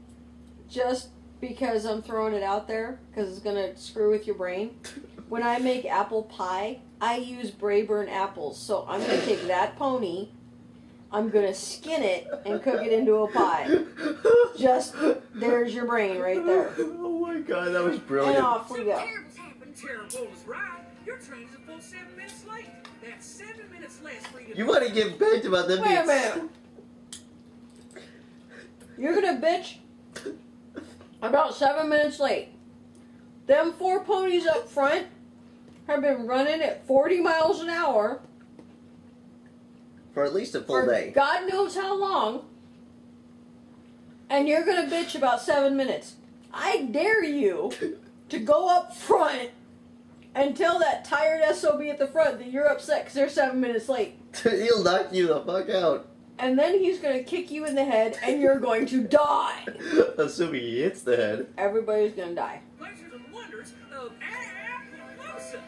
just because I'm throwing it out there, because it's going to screw with your brain. When I make apple pie, I use Brayburn apples. So I'm going to take that pony, I'm going to skin it and cook it into a pie. Just, there's your brain right there. Oh my god, that was brilliant. And off we go. Terrible's happened. Terrible is right. Your train is a full 7 minutes late. That's 7 minutes less for you. You want to get bent about them Wait a being... minute. You're going to bitch about 7 minutes late. Them 4 ponies up front have been running at 40 miles an hour For at least a full for day. God knows how long, and you're going to bitch about 7 minutes. I dare you to go up front and tell that tired SOB at the front that you're upset because they're 7 minutes late. He'll knock you the fuck out. And then he's going to kick you in the head and you're going to die. Assuming he hits the head. Everybody's going to die. Pleasures and wonders of Appaloosa.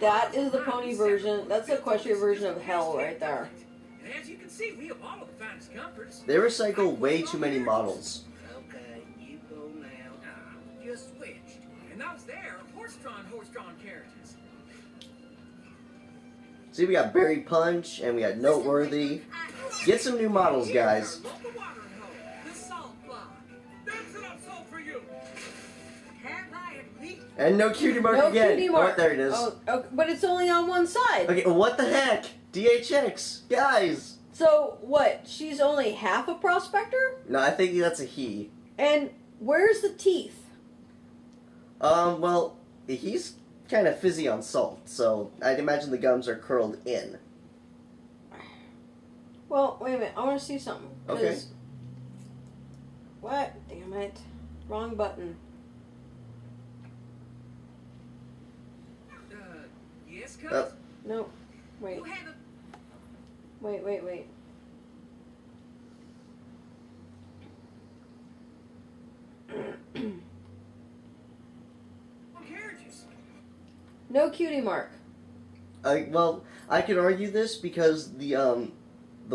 That is the pony version. That's the equestrian version of hell right there. And as you can see, we have all of the finest comforts. They recycle way too many models. Okay, you go now. Just switched. And those there are horse-drawn carriages. See, we got Berry Punch, and we got Noteworthy. Get some new models, guys. Local watering hole, the salt block. That's enough salt for you. Have I at least? And no cutie mark No again. cutie mark. Oh, there it is. Oh, but it's only on one side. Okay, what the heck? DHX. Guys. So, what? She's only half a prospector? No, I think that's a he. And where's the teeth? Well, he's kind of fizzy on salt, so I'd imagine the gums are curled in. Well, wait a minute. I want to see something. 'Cause- Okay. What? Damn it. Wrong button. Yes, cuz? No. Wait. You have a Wait. carriages. No cutie mark. Well, I could argue this because the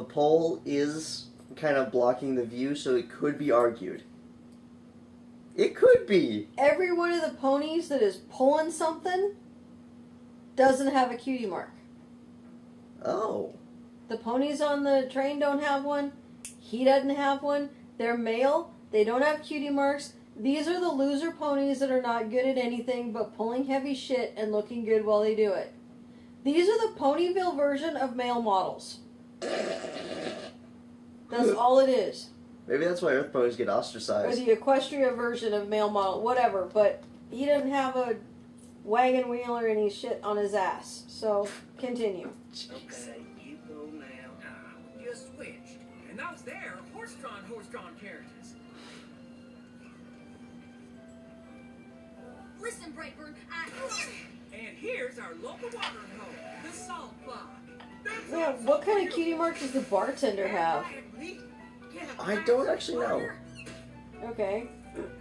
pole is kind of blocking the view, so it could be argued. It could be. Every one of the ponies that is pulling something doesn't have a cutie mark. Oh. The ponies on the train don't have one. He doesn't have one. They're male. They don't have cutie marks. These are the loser ponies that are not good at anything but pulling heavy shit and looking good while they do it. These are the Ponyville version of male models. That's all it is. Maybe that's why Earth ponies get Or ostracized. the Equestria version of male model, whatever. But he doesn't have a wagon wheel or any shit on his ass. So, continue. Okay, you go now. Just switched. And those there are horse-drawn characters. Listen, Brightburn, And here's our local watering hole, the salt block. Yeah, what kind of cutie mark does the bartender have? I don't actually know. Okay.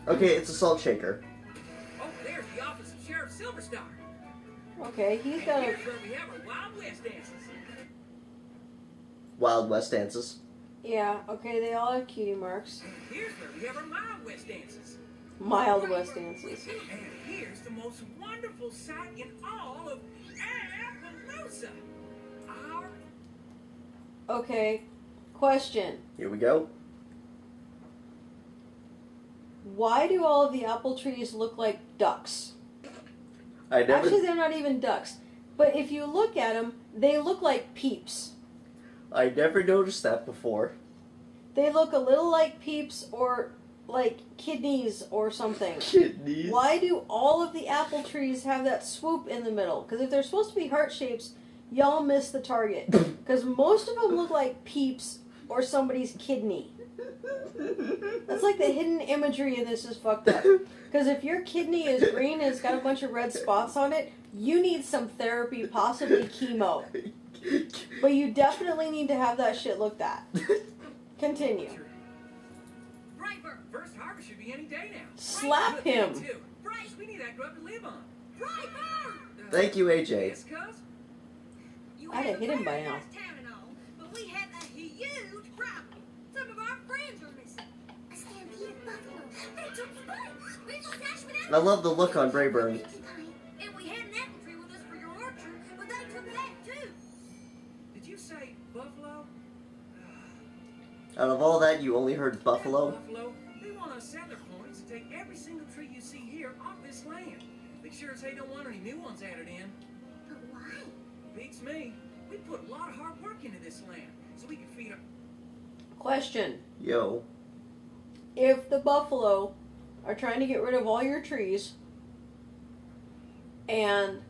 Okay, it's a salt shaker. Oh, there's the office of Sheriff Silverstar. Okay, he's And got a... here's where we have our Wild West dances. Wild West dances. Yeah, okay, they all have cutie marks. And here's where we have our Mild West dances. Mild West dances. And here's the most wonderful sight in all of Appaloosa. Our Okay, question. Here we go. Why do all of the apple trees look like ducks? I never. Actually, they're not even ducks. But if you look at them, they look like peeps. I never noticed that before. They look a little like peeps or like kidneys or something. Kidneys. Why do all of the apple trees have that swoop in the middle? Because if they're supposed to be heart shapes, y'all miss the target. Because most of them look like peeps or somebody's kidney. That's like the hidden imagery in this is fucked up. Because if your kidney is green and it's got a bunch of red spots on it, you need some therapy, possibly chemo. But you definitely need to have that shit looked at. Continue. Brightburn, first harvest should be any day now. Slap Look, him. me too. Bryce, we need that grub to live on. Brightburn! Thank you, AJ. Yes, cuz? You I'd have hit him by now. paradise town and all, but we have a huge problem. Some of our friends are missing. A stampede of buffalo. They took the bite. We just dashed without I love the look on Brayburn. And we had an apple tree with us for your orchard, but they took that too. Did you say buffalo? Out of all that, you only heard buffalo? Buffalo, they want us settler ponies to take every single tree you see here off this land. They sure as hell don't want any new ones added in. But why? Beats me. We put a lot of hard work into this land so we can feed our... Question. Yo. If the buffalo are trying to get rid of all your trees and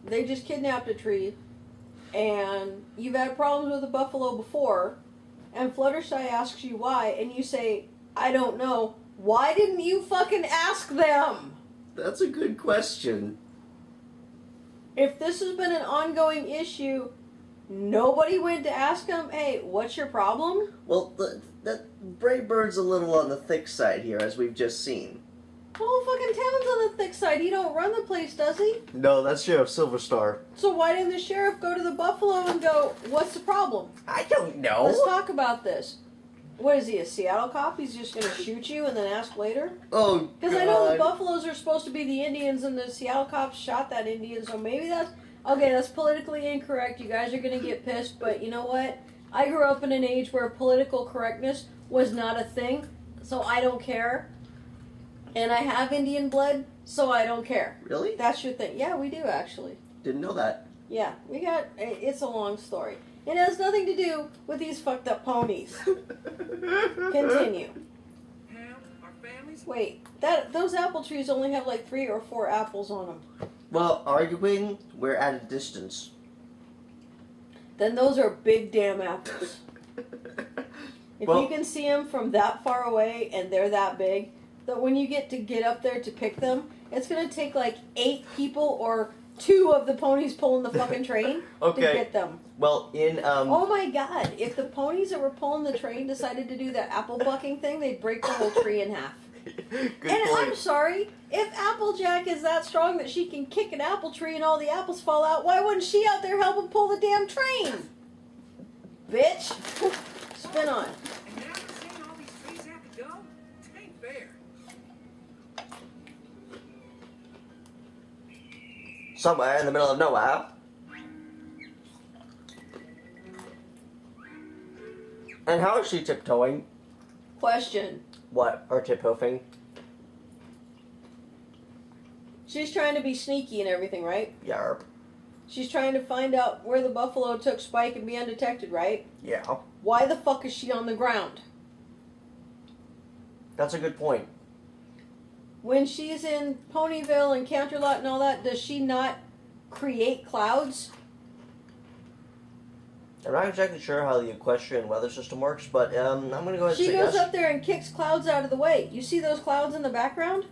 they just kidnapped a tree and you've had problems with the buffalo before and Fluttershy asks you why and you say, I don't know, why didn't you fucking ask them? That's a good question. If this has been an ongoing issue, nobody went to ask them, hey, what's your problem? Well, that Braybird's a little on the thick side here, as we've just seen. The whole fucking town's on the thick side. He don't run the place, does he? No, that's Sheriff Silverstar. So why didn't the sheriff go to the buffalo and go, what's the problem? I don't know. Let's talk about this. What is he, a Seattle cop? He's just going to shoot you and then ask later? Oh, Because I know the buffaloes are supposed to be the Indians and the Seattle cops shot that Indian, so maybe that's... Okay, that's politically incorrect. You guys are going to get pissed, but you know what? I grew up in an age where political correctness was not a thing, so I don't care. And I have Indian blood, so I don't care. Really? That's your thing. Yeah, we do, actually. Didn't know that. Yeah, we got... It's a long story. It has nothing to do with these fucked up ponies. Continue. How? Our families? Wait, those apple trees only have like 3 or 4 apples on them. Well, arguing, we're at a distance. Then those are big damn apples. If Well- you can see them from that far away and they're that big, that when you get up there to pick them, it's going to take like 8 people or 2 of the ponies pulling the fucking train to Okay. get them. Well, in, Oh my god, if the ponies that were pulling the train decided to do that apple bucking thing, they'd break the whole tree in half. Good And I'm point. sorry, if Applejack is that strong that she can kick an apple tree and all the apples fall out, why wasn't she out there helping pull the damn train? Bitch. Spin on. And now we're saying all these trees have to go? It ain't fair. Somewhere in the middle of nowhere. And how is she tiptoeing? Question. What? Or tiptoeing? She's trying to be sneaky and everything, right? Yarp. She's trying to find out where the buffalo took Spike and be undetected, right? Yeah. Why the fuck is she on the ground? That's a good point. When she's in Ponyville and Counterlot and all that, does she not create clouds? I'm not exactly sure how the equestrian weather system works, but I'm going to go ahead and She say goes yes. up there and kicks clouds out of the way. You see those clouds in the background?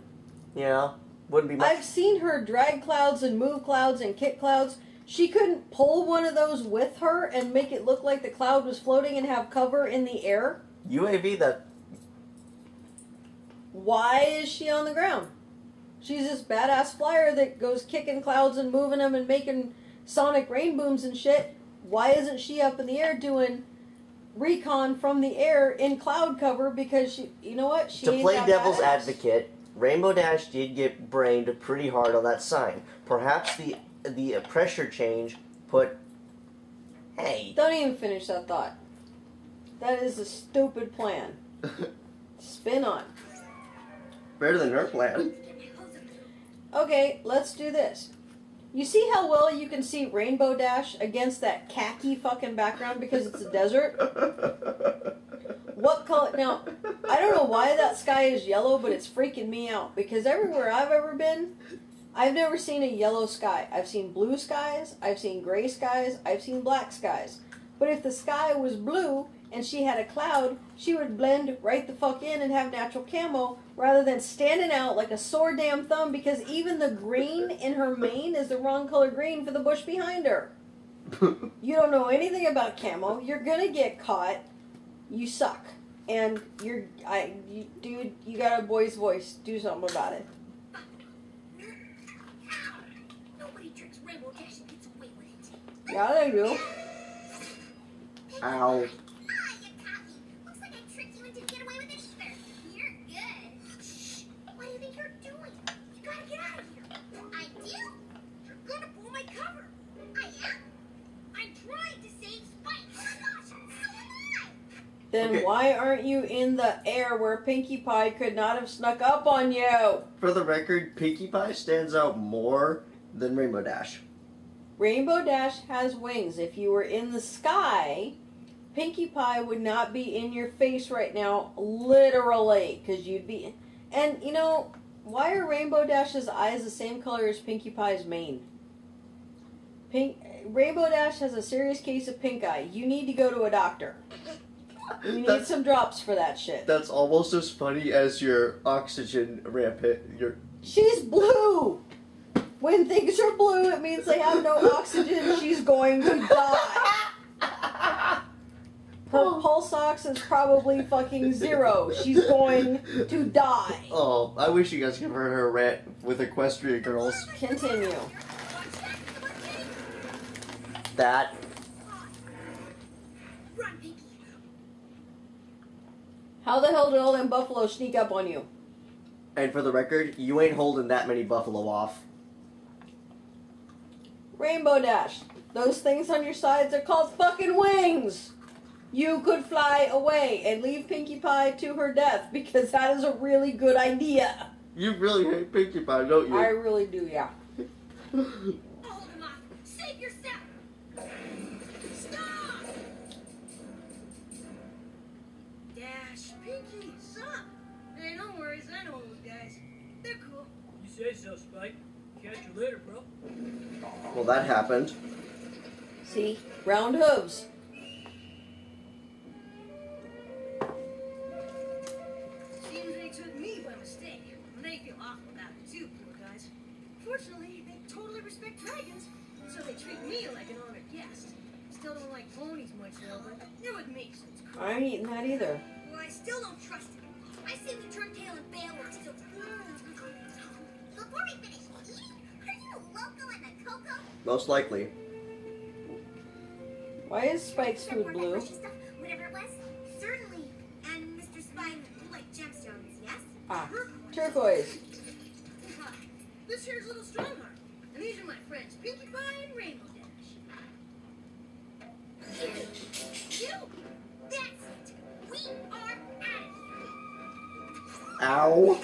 Yeah. Wouldn't be much. I've seen her drag clouds and move clouds and kick clouds. She couldn't pull one of those with her and make it look like the cloud was floating and have cover in the air? UAV that... Why is she on the ground? She's this badass flyer that goes kicking clouds and moving them and making sonic rain booms and shit. Why isn't she up in the air doing recon from the air in cloud cover? Because she, you know what? She To ain't play that devil's badass. advocate, Rainbow Dash did get brained pretty hard on that sign. Perhaps the pressure change put... Hey. Don't even finish that thought. That is a stupid plan. Spin on. Better than her plan. Okay, let's do this. You see how well you can see Rainbow Dash against that khaki fucking background because it's a desert? What color? Now, I don't know why that sky is yellow, but it's freaking me out because everywhere I've ever been, I've never seen a yellow sky. I've seen blue skies, I've seen gray skies, I've seen black skies. But if the sky was blue and she had a cloud, she would blend right the fuck in and have natural camo rather than standing out like a sore damn thumb because even the green in her mane is the wrong color green for the bush behind her. You don't know anything about camo. You're gonna get caught. You suck. And dude, you got a boy's voice. Do something about it. Nobody drinks Rainbow Dash and gets away with it. Yeah, they do. Ow. Ah, you cocky. Looks like I tricked you and didn't get away with it either. You're good. Shh. What do you think you're doing? You gotta get out of here. I do? You're gonna pull my cover. I am? I'm trying to save Spike. Oh my gosh, so am I. Then Okay. why aren't you in the air where Pinkie Pie could not have snuck up on you? For the record, Pinkie Pie stands out more than Rainbow Dash. Rainbow Dash has wings. If you were in the sky, Pinkie Pie would not be in your face right now, literally, because you'd be... And, you know, why are Rainbow Dash's eyes the same color as Pinkie Pie's mane? Rainbow Dash has a serious case of pink eye. You need to go to a doctor. You need That's- some drops for that shit. That's almost as funny as your oxygen rampant. She's blue! When things are blue, it means they have no oxygen. She's going to die. Her pulse ox is probably fucking 0. She's going to die. Oh, I wish you guys could have heard her rant with Equestria Girls. Continue. That. Run, Pinky. How the hell did all them buffaloes sneak up on you? And for the record, you ain't holding that many buffalo off. Rainbow Dash. Those things on your sides are called fucking wings. You could fly away and leave Pinkie Pie to her death because that is a really good idea. You really hate Pinkie Pie, don't you? I really do, yeah. Hold him off. Save yourself. Stop. Dash, Pinky, stop. Hey, no worries. I know those guys. They're cool. You say so, Spike. Catch you later, bro. Well, that happened. See? Round hooves. Seems they took me by mistake. And they feel awful about it too, poor guys. Fortunately, they totally respect dragons, so they treat me like an honored guest. Still don't like ponies much though, but you're with me, so it's cool. I ain't eating that either. Well, I still don't trust him. I say we turn tail and bail on so... Before we finish eating, are you loco in the cocoa? Most likely. Why is Spike's Some food more blue? mushy stuff, whatever it was? Certainly. And Mr. Spike, you like gemstones, yes? Ah, Turquoise. turquoise. Hi. This here's Little Strongheart. And these are my friends, Pinkie Pie and Rainbow Dash. You! That's it! Yow.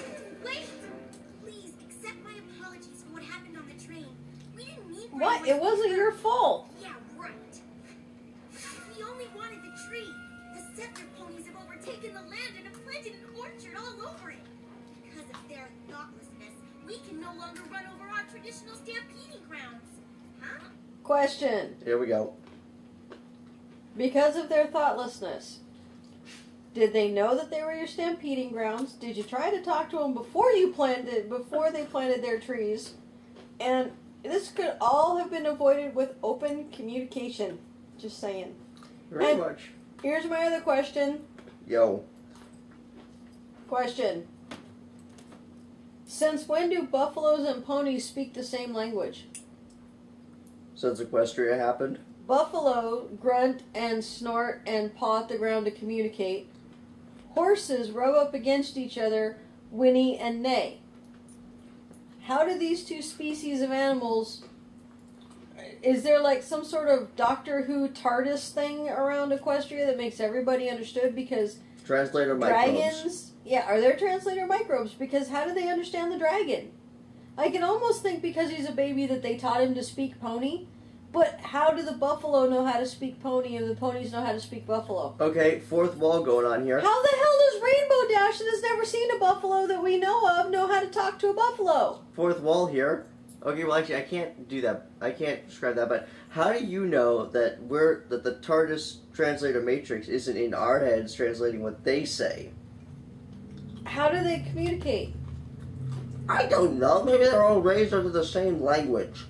Wait! Please accept my apologies for what happened on the train. We didn't mean for What? anyone It to wasn't be your hurt. fault. Yeah, right. We only wanted the tree. The settler ponies have overtaken the land and have planted an orchard all over it. Because of their thoughtlessness, we can no longer run over our traditional stampeding grounds. Huh? Question. Here we go. Because of their thoughtlessness, did they know that they were your stampeding grounds? Did you try to talk to them before they planted their trees? And this could all have been avoided with open communication. Just saying. Very And- much. Here's my other question. Yo. Question. Since when do buffaloes and ponies speak the same language? Since Equestria happened. Buffalo grunt and snort and paw at the ground to communicate. Horses rub up against each other, whinny and neigh. How do these two species of animals... Is there like some sort of Doctor Who TARDIS thing around Equestria that makes everybody understood? Because Translator microbes. dragons... Yeah, are there translator microbes? Because how do they understand the dragon? I can almost think because he's a baby that they taught him to speak pony. But how do the buffalo know how to speak pony and the ponies know how to speak buffalo? Okay, fourth wall going on here. How the hell does Rainbow Dash, that has never seen a buffalo that we know how to talk to a buffalo? Fourth wall here. Okay, well actually I can't do that. I can't describe that, but how do you know that the TARDIS translator matrix isn't in our heads translating what they say? How do they communicate? I don't know. Maybe they're all raised under the same language.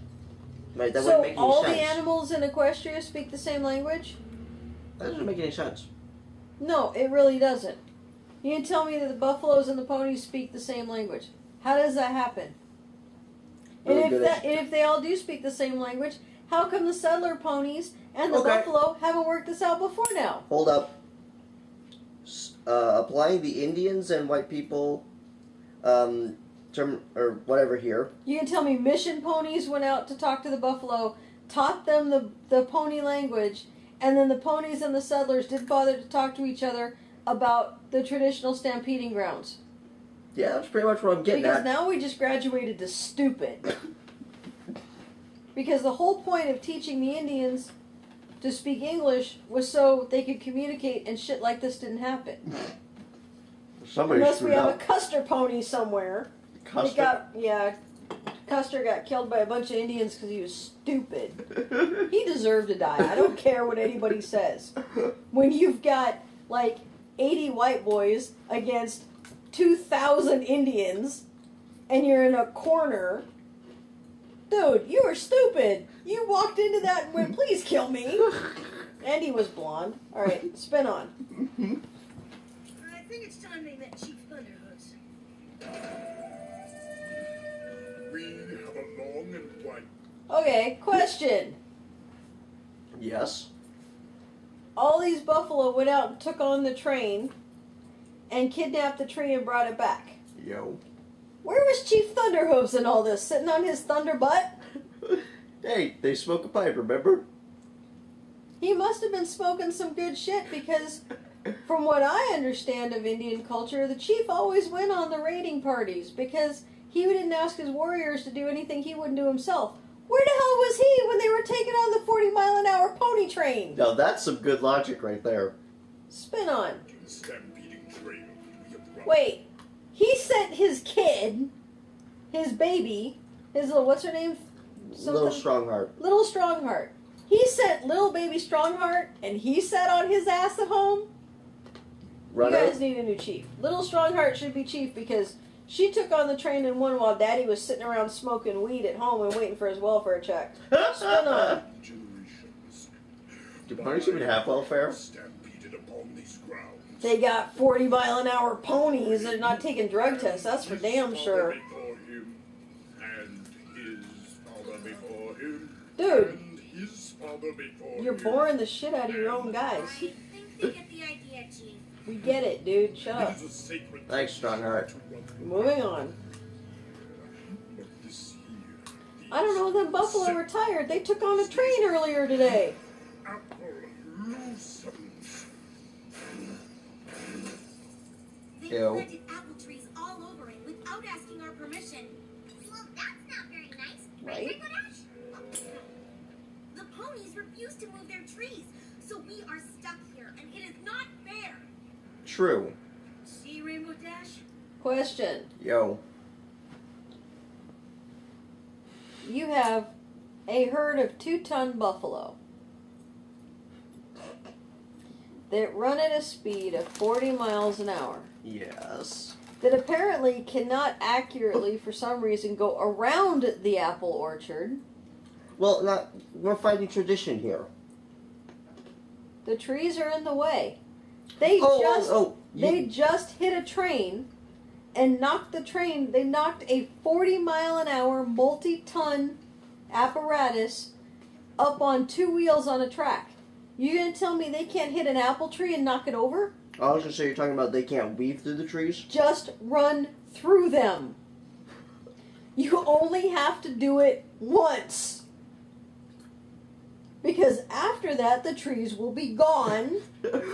Right, that So wouldn't make any all sense. the animals in Equestria speak the same language? That doesn't make any sense. No, it really doesn't. You can tell me that the buffaloes and the ponies speak the same language. How does that happen? Really And good if they all do speak the same language, how come the settler ponies and the Okay. buffalo haven't worked this out before now? Hold up. Applying the Indians and white people term or whatever here. You can tell me mission ponies went out to talk to the buffalo, taught them the pony language, and then the ponies and the settlers didn't bother to talk to each other about the traditional stampeding grounds. Yeah, that's pretty much what I'm getting Because at. now we just graduated to stupid. Because the whole point of teaching the Indians to speak English was so they could communicate and shit like this didn't happen. Somebody Unless screwed we have up. a Custer pony somewhere. Custer. Custer got killed by a bunch of Indians because he was stupid. He deserved to die. I don't care what anybody says. When you've got like 80 white boys against 2,000 Indians and you're in a corner, dude, you were stupid. You walked into that and went, please kill me. And he was blonde. All right, spin on. I think it's time they met Chief Thunderhooves. We have a long and wide. Okay, question. Yes. All these buffalo went out and took on the train and kidnapped the tree and brought it back. Yo. Where was Chief Thunderhooves in all this? Sitting on his thunder butt? Hey, they smoke a pipe, remember? He must have been smoking some good shit because, from what I understand of Indian culture, the chief always went on the raiding parties because he didn't ask his warriors to do anything he wouldn't do himself. Where the hell was he when they were taking on the 40-mile-an-hour pony train? Now that's some good logic right there. Spin on. Stampeding trail. We have run. Wait, he sent his kid, his baby, his little, what's her name? Little Strongheart. Little Strongheart. He sent little baby Strongheart and he sat on his ass at home? Run You out. guys need a new chief. Little Strongheart should be chief because she took on the train and won while Daddy was sitting around smoking weed at home and waiting for his welfare check. Spin on. Generations. Do ponies even have welfare? Stampeded upon these grounds. They got 40-mile-an-hour ponies that are not taking drug tests, that's for damn sure. Before him, and his father before him, Dude, and his father before you're him. boring the shit out of your own guys. I think they get the idea, Chief. We get it, dude. Shut up. It is a sacred Thanks, Strongheart. to run. Moving on. But this here, I don't know, them buffalo were tired. They took on a train earlier today. They Ew. planted apple trees all without asking our permission. Well, that's not very nice. Right? Rainbow Dash? The ponies refuse to move their trees, so we are stuck here, and it is not fair. True. See, Rainbow Dash? Question. Yo. You have a herd of 2-ton buffalo that run at a speed of 40 miles an hour Yes. that apparently cannot accurately, for some reason, go around the apple orchard. Well, we're fighting tradition here. The trees are in the way. They just hit a train and knocked the train. They knocked a 40-mile-an-hour multi-ton apparatus up on 2 wheels on a track. You gonna tell me they can't hit an apple tree and knock it over? I was gonna say, you're talking about they can't weave through the trees? Just run through them. You only have to do it once. Because after that, the trees will be gone.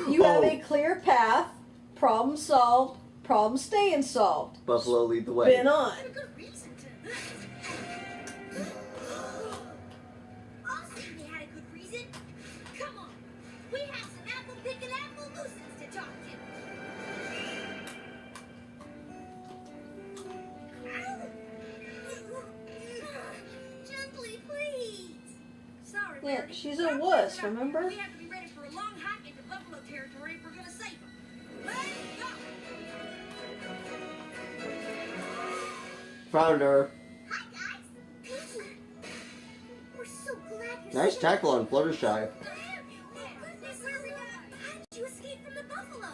You have a clear path. Problem solved. Problem staying solved. Buffalo lead the way. Been on. What a good reason to. I'll say they had a good reason. Come on. We have some apple picking apple loosens to talk to. Gently, please. Sorry, Yeah, Verity. she's a wuss, remember? We have to be ready for a long hike into buffalo territory if we're going to save them. Let's go. Found her. Hi, guys. We're so glad you're Nice safe. tackle on Fluttershy. How did you escape from the buffalo?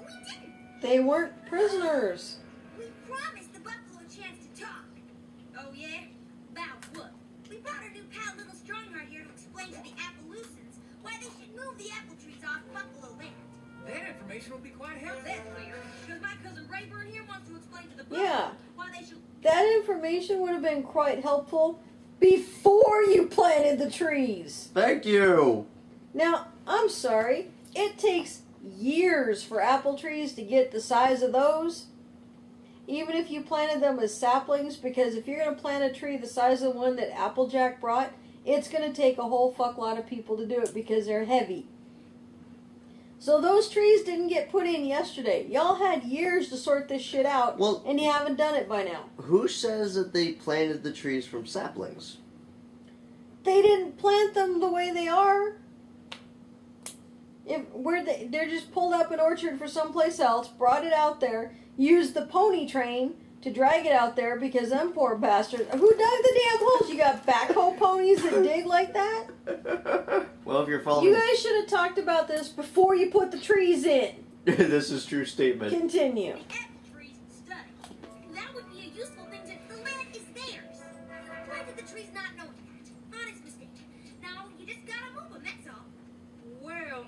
We didn't. They weren't prisoners. We promised the buffalo a chance to talk. Oh, yeah? About what? We brought our new pal, Little Strongheart, here to explain to the Appaloosans why they should move the apple trees off buffalo land. That information will be quite helpful. That's clear, because my cousin Rayburn here wants to explain to the buffalo Yeah. why they should... That information would have been quite helpful before you planted the trees. Thank you. Now, I'm sorry. It takes years for apple trees to get the size of those. Even if you planted them as saplings, because if you're going to plant a tree the size of the one that Applejack brought, it's going to take a whole fuck lot of people to do it because they're heavy. So those trees didn't get put in yesterday. Y'all had years to sort this shit out, Well- and you haven't done it by now. Who says that they planted the trees from saplings? They didn't plant them the way they are. They're just pulled up an orchard for someplace else, brought it out there, used the pony train to drag it out there because them poor bastards. Who dug the damn holes? You got backhoe ponies that dig like that? Well, if you're following... You guys should have talked about this before you put the trees in. This is true statement. Continue. The apple trees study. That would be a useful thing to... The land is theirs. You planted the trees not knowing that. Honest mistake. Now, you just gotta move them, that's all. Well,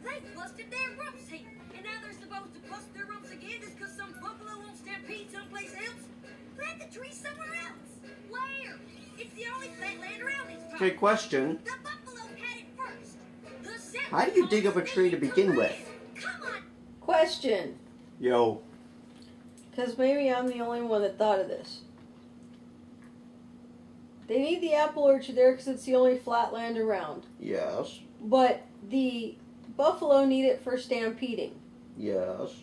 They busted their rumps here, and now they're supposed to bust their rumps again just because some buffalo won't stampede someplace else? Plant the trees somewhere else. Where? It's the only flat land around these parts. Okay, question. The buffalo had it first. The separate How do you dig up a tree to begin with? Come on. Question. Yo. Because maybe I'm the only one that thought of this. They need the apple orchard there because it's the only flat land around. Yes. But the buffalo need it for stampeding. Yes.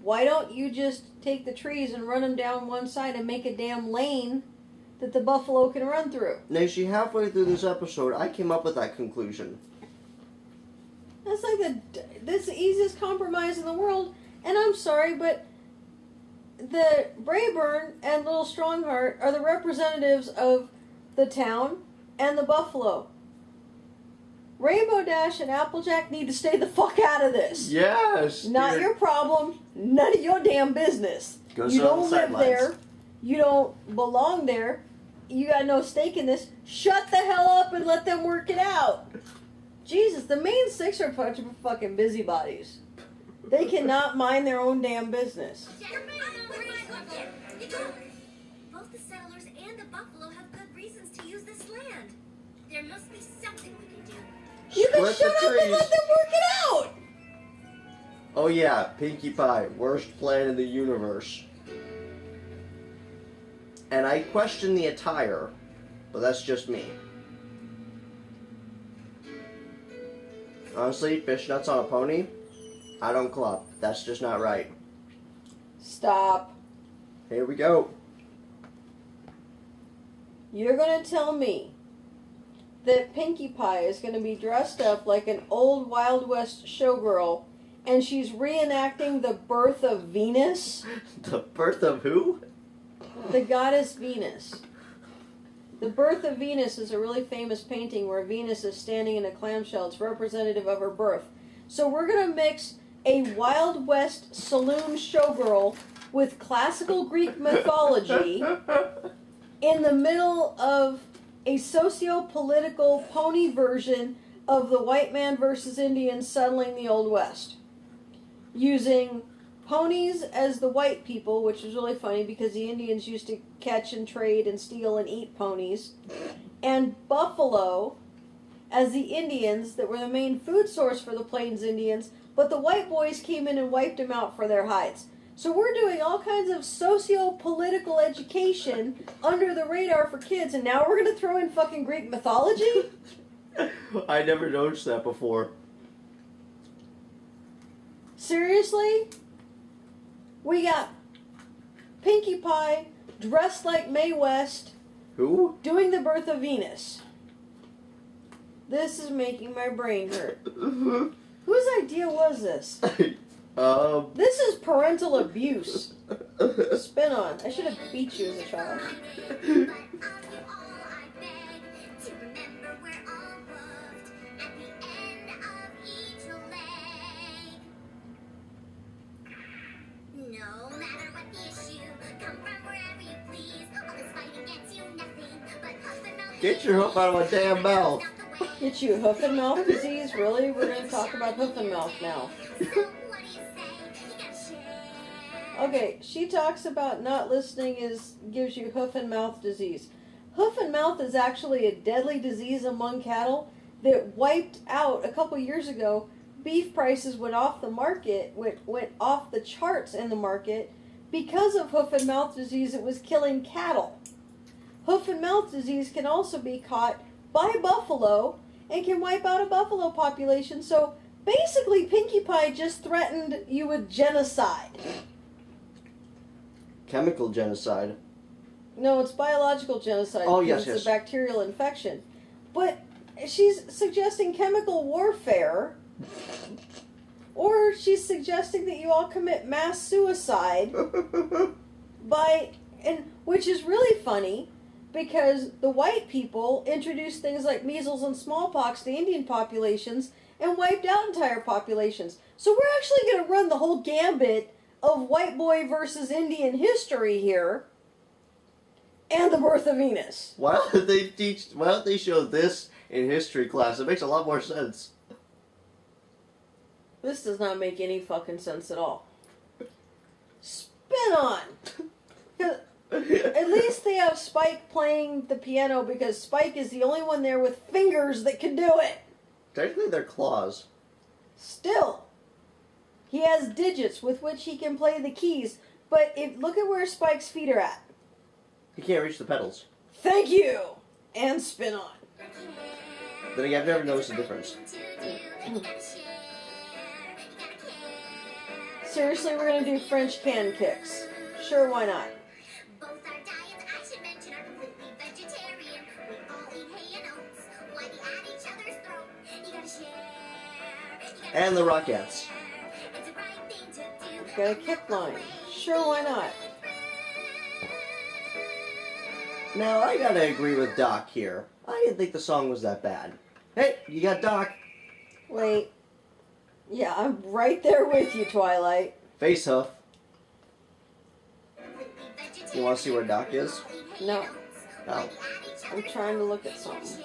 Why don't you just take the trees and run them down one side and make a damn lane that the buffalo can run through? Now, see, halfway through this episode, I came up with that conclusion. That's like that's the easiest compromise in the world. And I'm sorry, but the Brayburn and Little Strongheart are the representatives of the town and the buffalo. Rainbow Dash and Applejack need to stay the fuck out of this. Yes. Not dear. your problem. None of your damn business. Go You sit on the don't live sidelines. there. You don't belong there. You got no stake in this. Shut the hell up and let them work it out. Jesus, the main six are a bunch of fucking busybodies. They cannot mind their own damn business. Both the settlers and the buffalo have good reasons to use this land. There must be something we can do. You can Split shut the up and trees. let them work it out. Oh yeah, Pinkie Pie, worst plan in the universe. And I question the attire, but that's just me. Honestly, fishnets on a pony, I don't club. That's just not right. Stop. Here we go. You're going to tell me that Pinkie Pie is going to be dressed up like an old Wild West showgirl, and she's reenacting the birth of Venus? The birth of who? The goddess Venus. The birth of Venus is a really famous painting where Venus is standing in a clamshell. It's representative of her birth. So we're going to mix a Wild West saloon showgirl with classical Greek mythology in the middle of a socio-political pony version of the white man versus Indians settling the Old West. Using ponies as the white people, which is really funny because the Indians used to catch and trade and steal and eat ponies, and buffalo as the Indians that were the main food source for the Plains Indians, but the white boys came in and wiped them out for their hides. So we're doing all kinds of socio-political education under the radar for kids, and now we're going to throw in fucking Greek mythology? I never noticed that before. Seriously? We got Pinkie Pie dressed like Mae West Who? doing the birth of Venus. This is making my brain hurt. Whose idea was this? This is parental abuse. Spin on. I should have beat you as a child. Get your hoof out of my damn mouth. Get you hoof and mouth disease? Really? We're going to talk about hoof and mouth now. Okay, she talks about not listening gives you hoof and mouth disease. Hoof and mouth is actually a deadly disease among cattle that wiped out a couple years ago. Beef prices went off the market, went off the charts in the market because of hoof and mouth disease. It was killing cattle. Hoof and mouth disease can also be caught by buffalo and can wipe out a buffalo population. So basically, Pinkie Pie just threatened you with genocide. Chemical genocide. No, it's biological genocide. Oh, because yes. It's a bacterial infection. But she's suggesting chemical warfare, or she's suggesting that you all commit mass suicide which is really funny because the white people introduced things like measles and smallpox to Indian populations and wiped out entire populations. So we're actually going to run the whole gambit of white boy versus Indian history here, and the birth of Venus. Why don't they show this in history class? It makes a lot more sense. This does not make any fucking sense at all. Spin on! At least they have Spike playing the piano because Spike is the only one there with fingers that can do it. Technically, they're claws. Still, he has digits with which he can play the keys, but look at where Spike's feet are at. He can't reach the pedals. Thank you! And spin on. Then again, I've never noticed a difference. Seriously, we're gonna do French can kicks. Sure, why not? Both our diets, I should mention, are completely vegetarian. We all eat hay and oats. Why be at each other's throat? You gotta share. And the Rockettes. It's the right thing to do. Got a kick line. Sure, why not? Now, I gotta agree with Doc here. I didn't think the song was that bad. Hey, you got Doc. Wait. Yeah, I'm right there with you, Twilight. Face hoof. You want to see where Doc is? No. Oh. I'm trying to look at something.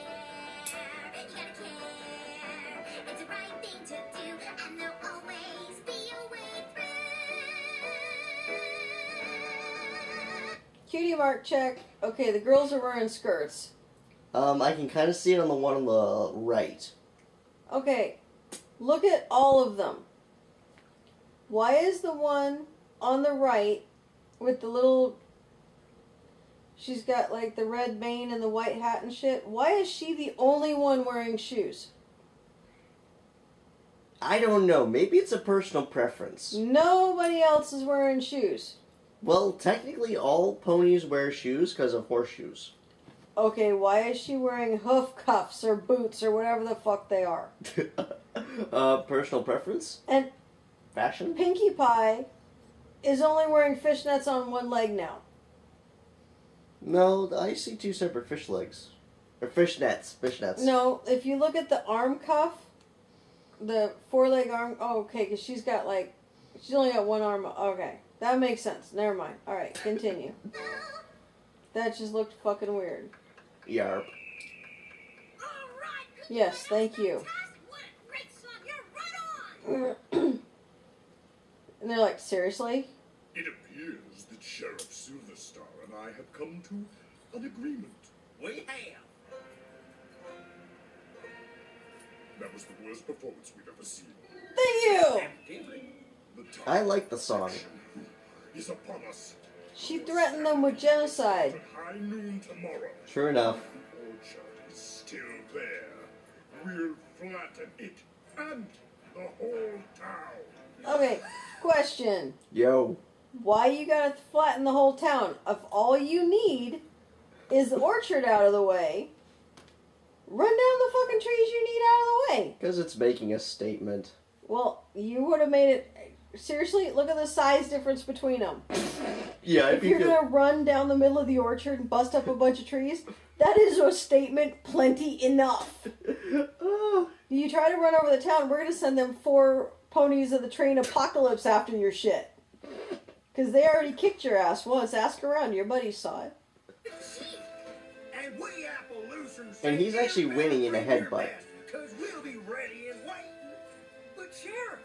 Cutie mark check. Okay, the girls are wearing skirts. I can kind of see it on the one on the right. Okay, look at all of them. Why is the one on the right with the little She's got like the red mane and the white hat and shit. Why is she the only one wearing shoes? I don't know. Maybe it's a personal preference. Nobody else is wearing shoes. Well, technically all ponies wear shoes because of horseshoes. Okay, why is she wearing hoof cuffs or boots or whatever the fuck they are? Personal preference? And Fashion? Pinkie Pie is only wearing fishnets on one leg now. No, I see two separate fish legs. Or fishnets. No, if you look at the arm cuff, the four-leg arm... Oh, okay, because she's only got one arm. Okay, that makes sense. Never mind. All right, continue. That just looked fucking weird. Yarp. Yes, thank you. And they're like, seriously? It appears that Sheriff Silverstar and I have come to an agreement. We have. That was the worst performance we've ever seen. Thank you! Evidently. The time I like the song. is upon us. She threatened them with genocide. At high noon tomorrow. True enough. The orchard is still there. We'll flatten it and the whole town. Okay, question. Yo. Why you gotta flatten the whole town? If all you need is the orchard out of the way, run down the fucking trees you need out of the way. Because it's making a statement. Well, you would have made it... Seriously, look at the size difference between them. Yeah, If you're gonna run down the middle of the orchard and bust up a bunch of trees, that is a statement plenty enough. Oh. You try to run over the town, we're gonna send them 4 ponies of the train apocalypse after your shit. Because they already kicked your ass once. Ask around, your buddies saw it. And we Appalachians And he's actually winning in a headbutt. because we'll be ready and waiting. But Sheriff,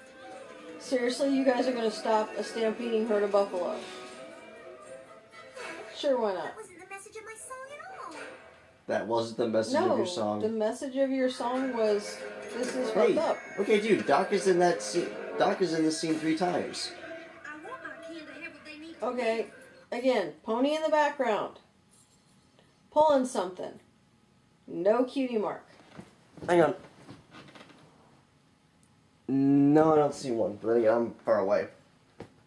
Seriously, you guys are gonna stop a stampeding herd of buffalo? Sure, why not? That wasn't the message of my song at all. That wasn't the message No, of your song. the message of your song was, this is Hey, fucked up. okay, dude, Doc is in that scene. Doc is in the scene 3 times. I want my kid to have what they need. Okay, again, pony in the background. Pulling something. No cutie mark. Hang on. No, I don't see one. But then again, I'm far away.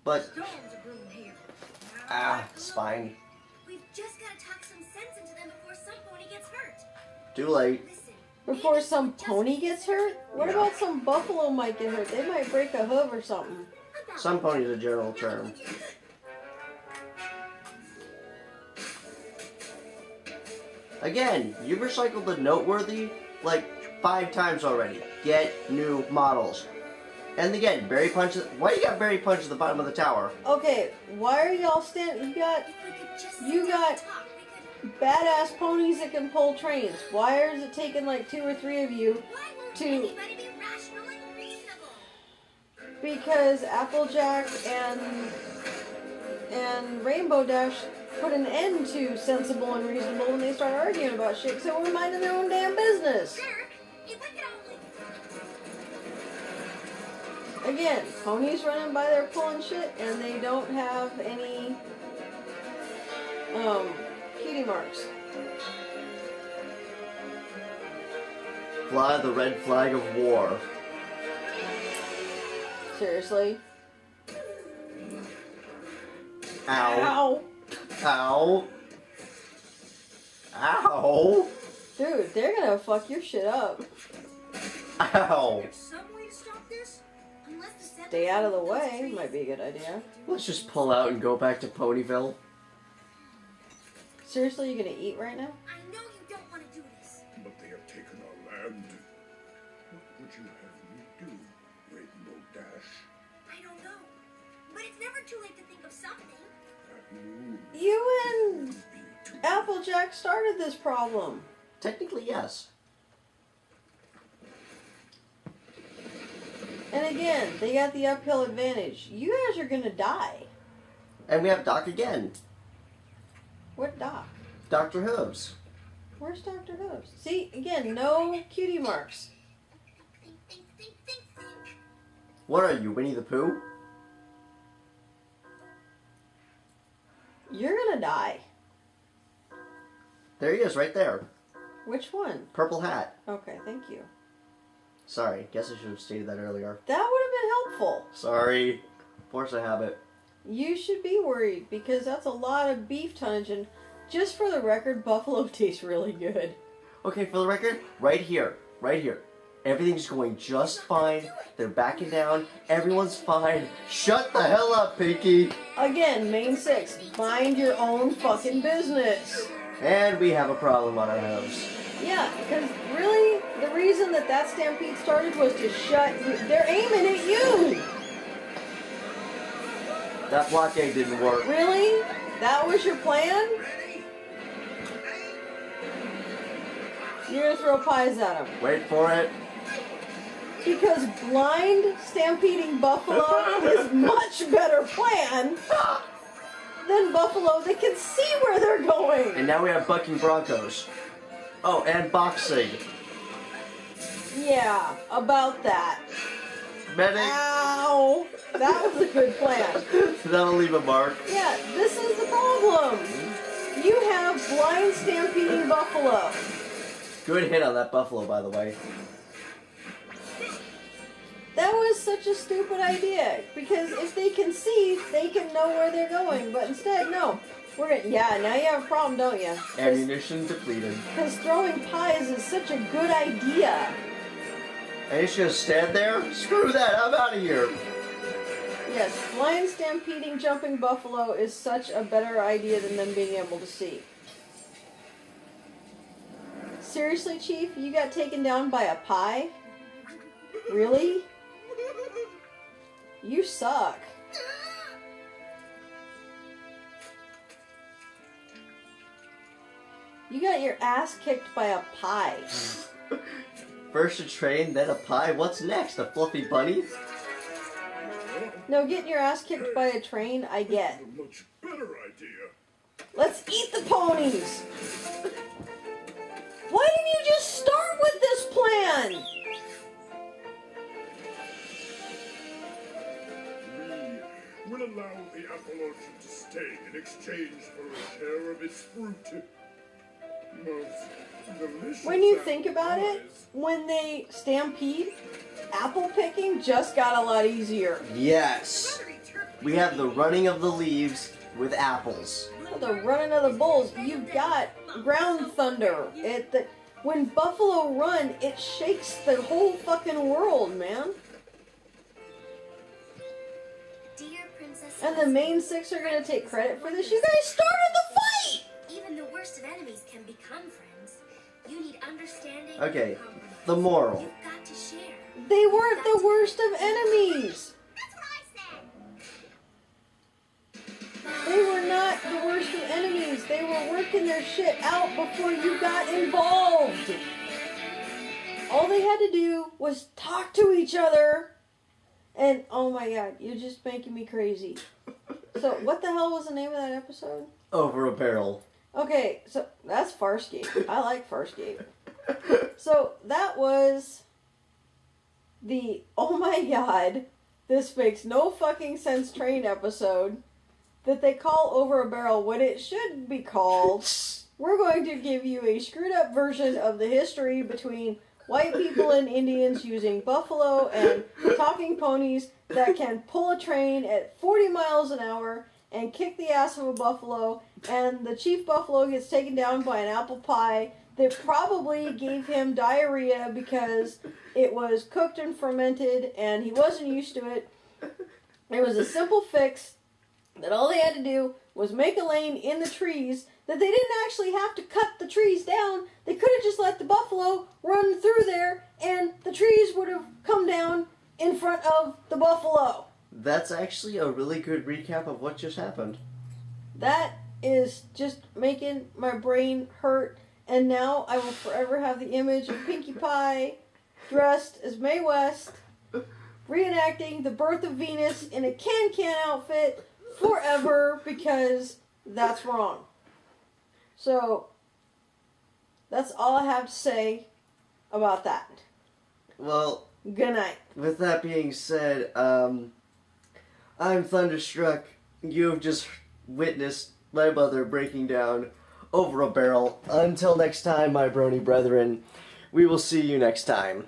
But, Storms are brewing here. spine. We've just got to talk some sense into them before some pony gets hurt. Too late. Listen. Before some pony gets hurt? What Yeah. about some buffalo might get hurt? They might break a hoof or something. Some pony's a general term. Again, you've recycled the noteworthy like 5 times already. Get new models. And again, Berry Punch. Why you got Berry Punch at the bottom of the tower? Okay, why are y'all standing? You got If we could just You sit down got- and talk, we could... badass ponies that can pull trains. Why is it taking like 2 or 3 of you? Why won't To- anybody be rational and reasonable? Because Applejack and Rainbow Dash put an end to sensible and reasonable when they started arguing about shit because they were minding their own damn business. Sheriff, if I could only... Again, ponies running by there pulling shit and they don't have any cutie marks. Fly the red flag of war. Seriously. Ow. Ow. Ow. Ow. Dude, they're gonna fuck your shit up. Ow. There's some way to stop this? Unless the settlers Stay out of the remove those way trees. might be a good idea. Let's just pull out and go back to Ponyville. Seriously, you gonna eat right now? I know you don't want to do this. But they have taken our land. What would you have me do, Rainbow Dash? I don't know. But it's never too late to think of something. At noon, You and be too Applejack started this problem. Technically, yes. And again, they got the uphill advantage. You guys are gonna die. And we have Doc again. What Doc? Dr. Hooves. Where's Dr. Hooves? See, again, no cutie marks. Think. What are you, Winnie the Pooh? You're gonna die. There he is, right there. Which one? Purple hat. Okay, thank you. Sorry, guess I should have stated that earlier. That would have been helpful. Sorry. Force a habit. You should be worried because that's a lot of beef tonnage, and just for the record, buffalo tastes really good. Okay, for the record, right here. Everything's going just fine. They're backing down. Everyone's fine. Shut the hell up, Pinky. Again, main 6, mind your own fucking business. And we have a problem on our hands. Yeah, because really, the reason that stampede started was to shut you. They're aiming at you. That blockade didn't work. Really? That was your plan? You're gonna throw pies at them. Wait for it. Because blind stampeding buffalo is much better plan than buffalo that can see where they're going. And now we have bucking broncos. Oh, and boxing. Yeah, about that. Medic. Ow! That was a good plan. That'll leave a mark. Yeah, this is the problem. You have blind stampeding buffalo. Good hit on that buffalo, by the way. That was such a stupid idea, because if they can see, they can know where they're going, but instead, no. We're gonna, yeah, now you have a problem, don't you? Ammunition depleted. Because throwing pies is such a good idea. And you should stand there? Screw that, I'm out of here. Yes, blind stampeding jumping buffalo is such a better idea than them being able to see. Seriously, Chief? You got taken down by a pie? Really? You suck. You got your ass kicked by a pie. First a train, then a pie. What's next? A fluffy bunny? No, getting your ass kicked by a train, I get. A much better idea. Let's eat the ponies! Why didn't you just start with this plan? We will allow the apple orchard to stay in exchange for a share of its fruit. Most delicious When you apple think about it, pies. when they stampede, apple picking just got a lot easier. Yes. We have the running of the leaves with apples. The running of the bulls, you've got ground thunder. When buffalo run, it shakes the whole fucking world, man. Dear Princess And the main 6 are gonna take credit for this. You guys started the fight! even the worst of enemies can become friends. You need understanding Okay, and compromise. the moral. You've got to share. They weren't the worst of enemies. That's what I said. They were not the worst of enemies. They were working their shit out before you got involved. All they had to do was talk to each other. And, oh my god, you're just making me crazy. So, what the hell was the name of that episode? Over a barrel. Okay, so that's Farscape. I like Farscape. So, that was the, oh my god, this makes no fucking sense train episode that they call Over a Barrel when it should be called, we're going to give you a screwed up version of the history between white people and Indians using buffalo and talking ponies that can pull a train at 40 miles an hour and kick the ass of a buffalo, and the chief buffalo gets taken down by an apple pie that probably gave him diarrhea because it was cooked and fermented and he wasn't used to it. It was a simple fix that all they had to do was make a lane in the trees, that they didn't actually have to cut the trees down. They could have just let the buffalo run through there and the trees would have come down in front of the buffalo. That's actually a really good recap of what just happened. That is just making my brain hurt, and now I will forever have the image of Pinkie Pie dressed as Mae West reenacting the birth of Venus in a can-can outfit forever, because that's wrong. So, that's all I have to say about that. Well, Good night. with that being said, I'm Thunderstruck. You have just witnessed my mother breaking down over a barrel. Until next time, my brony brethren, we will see you next time.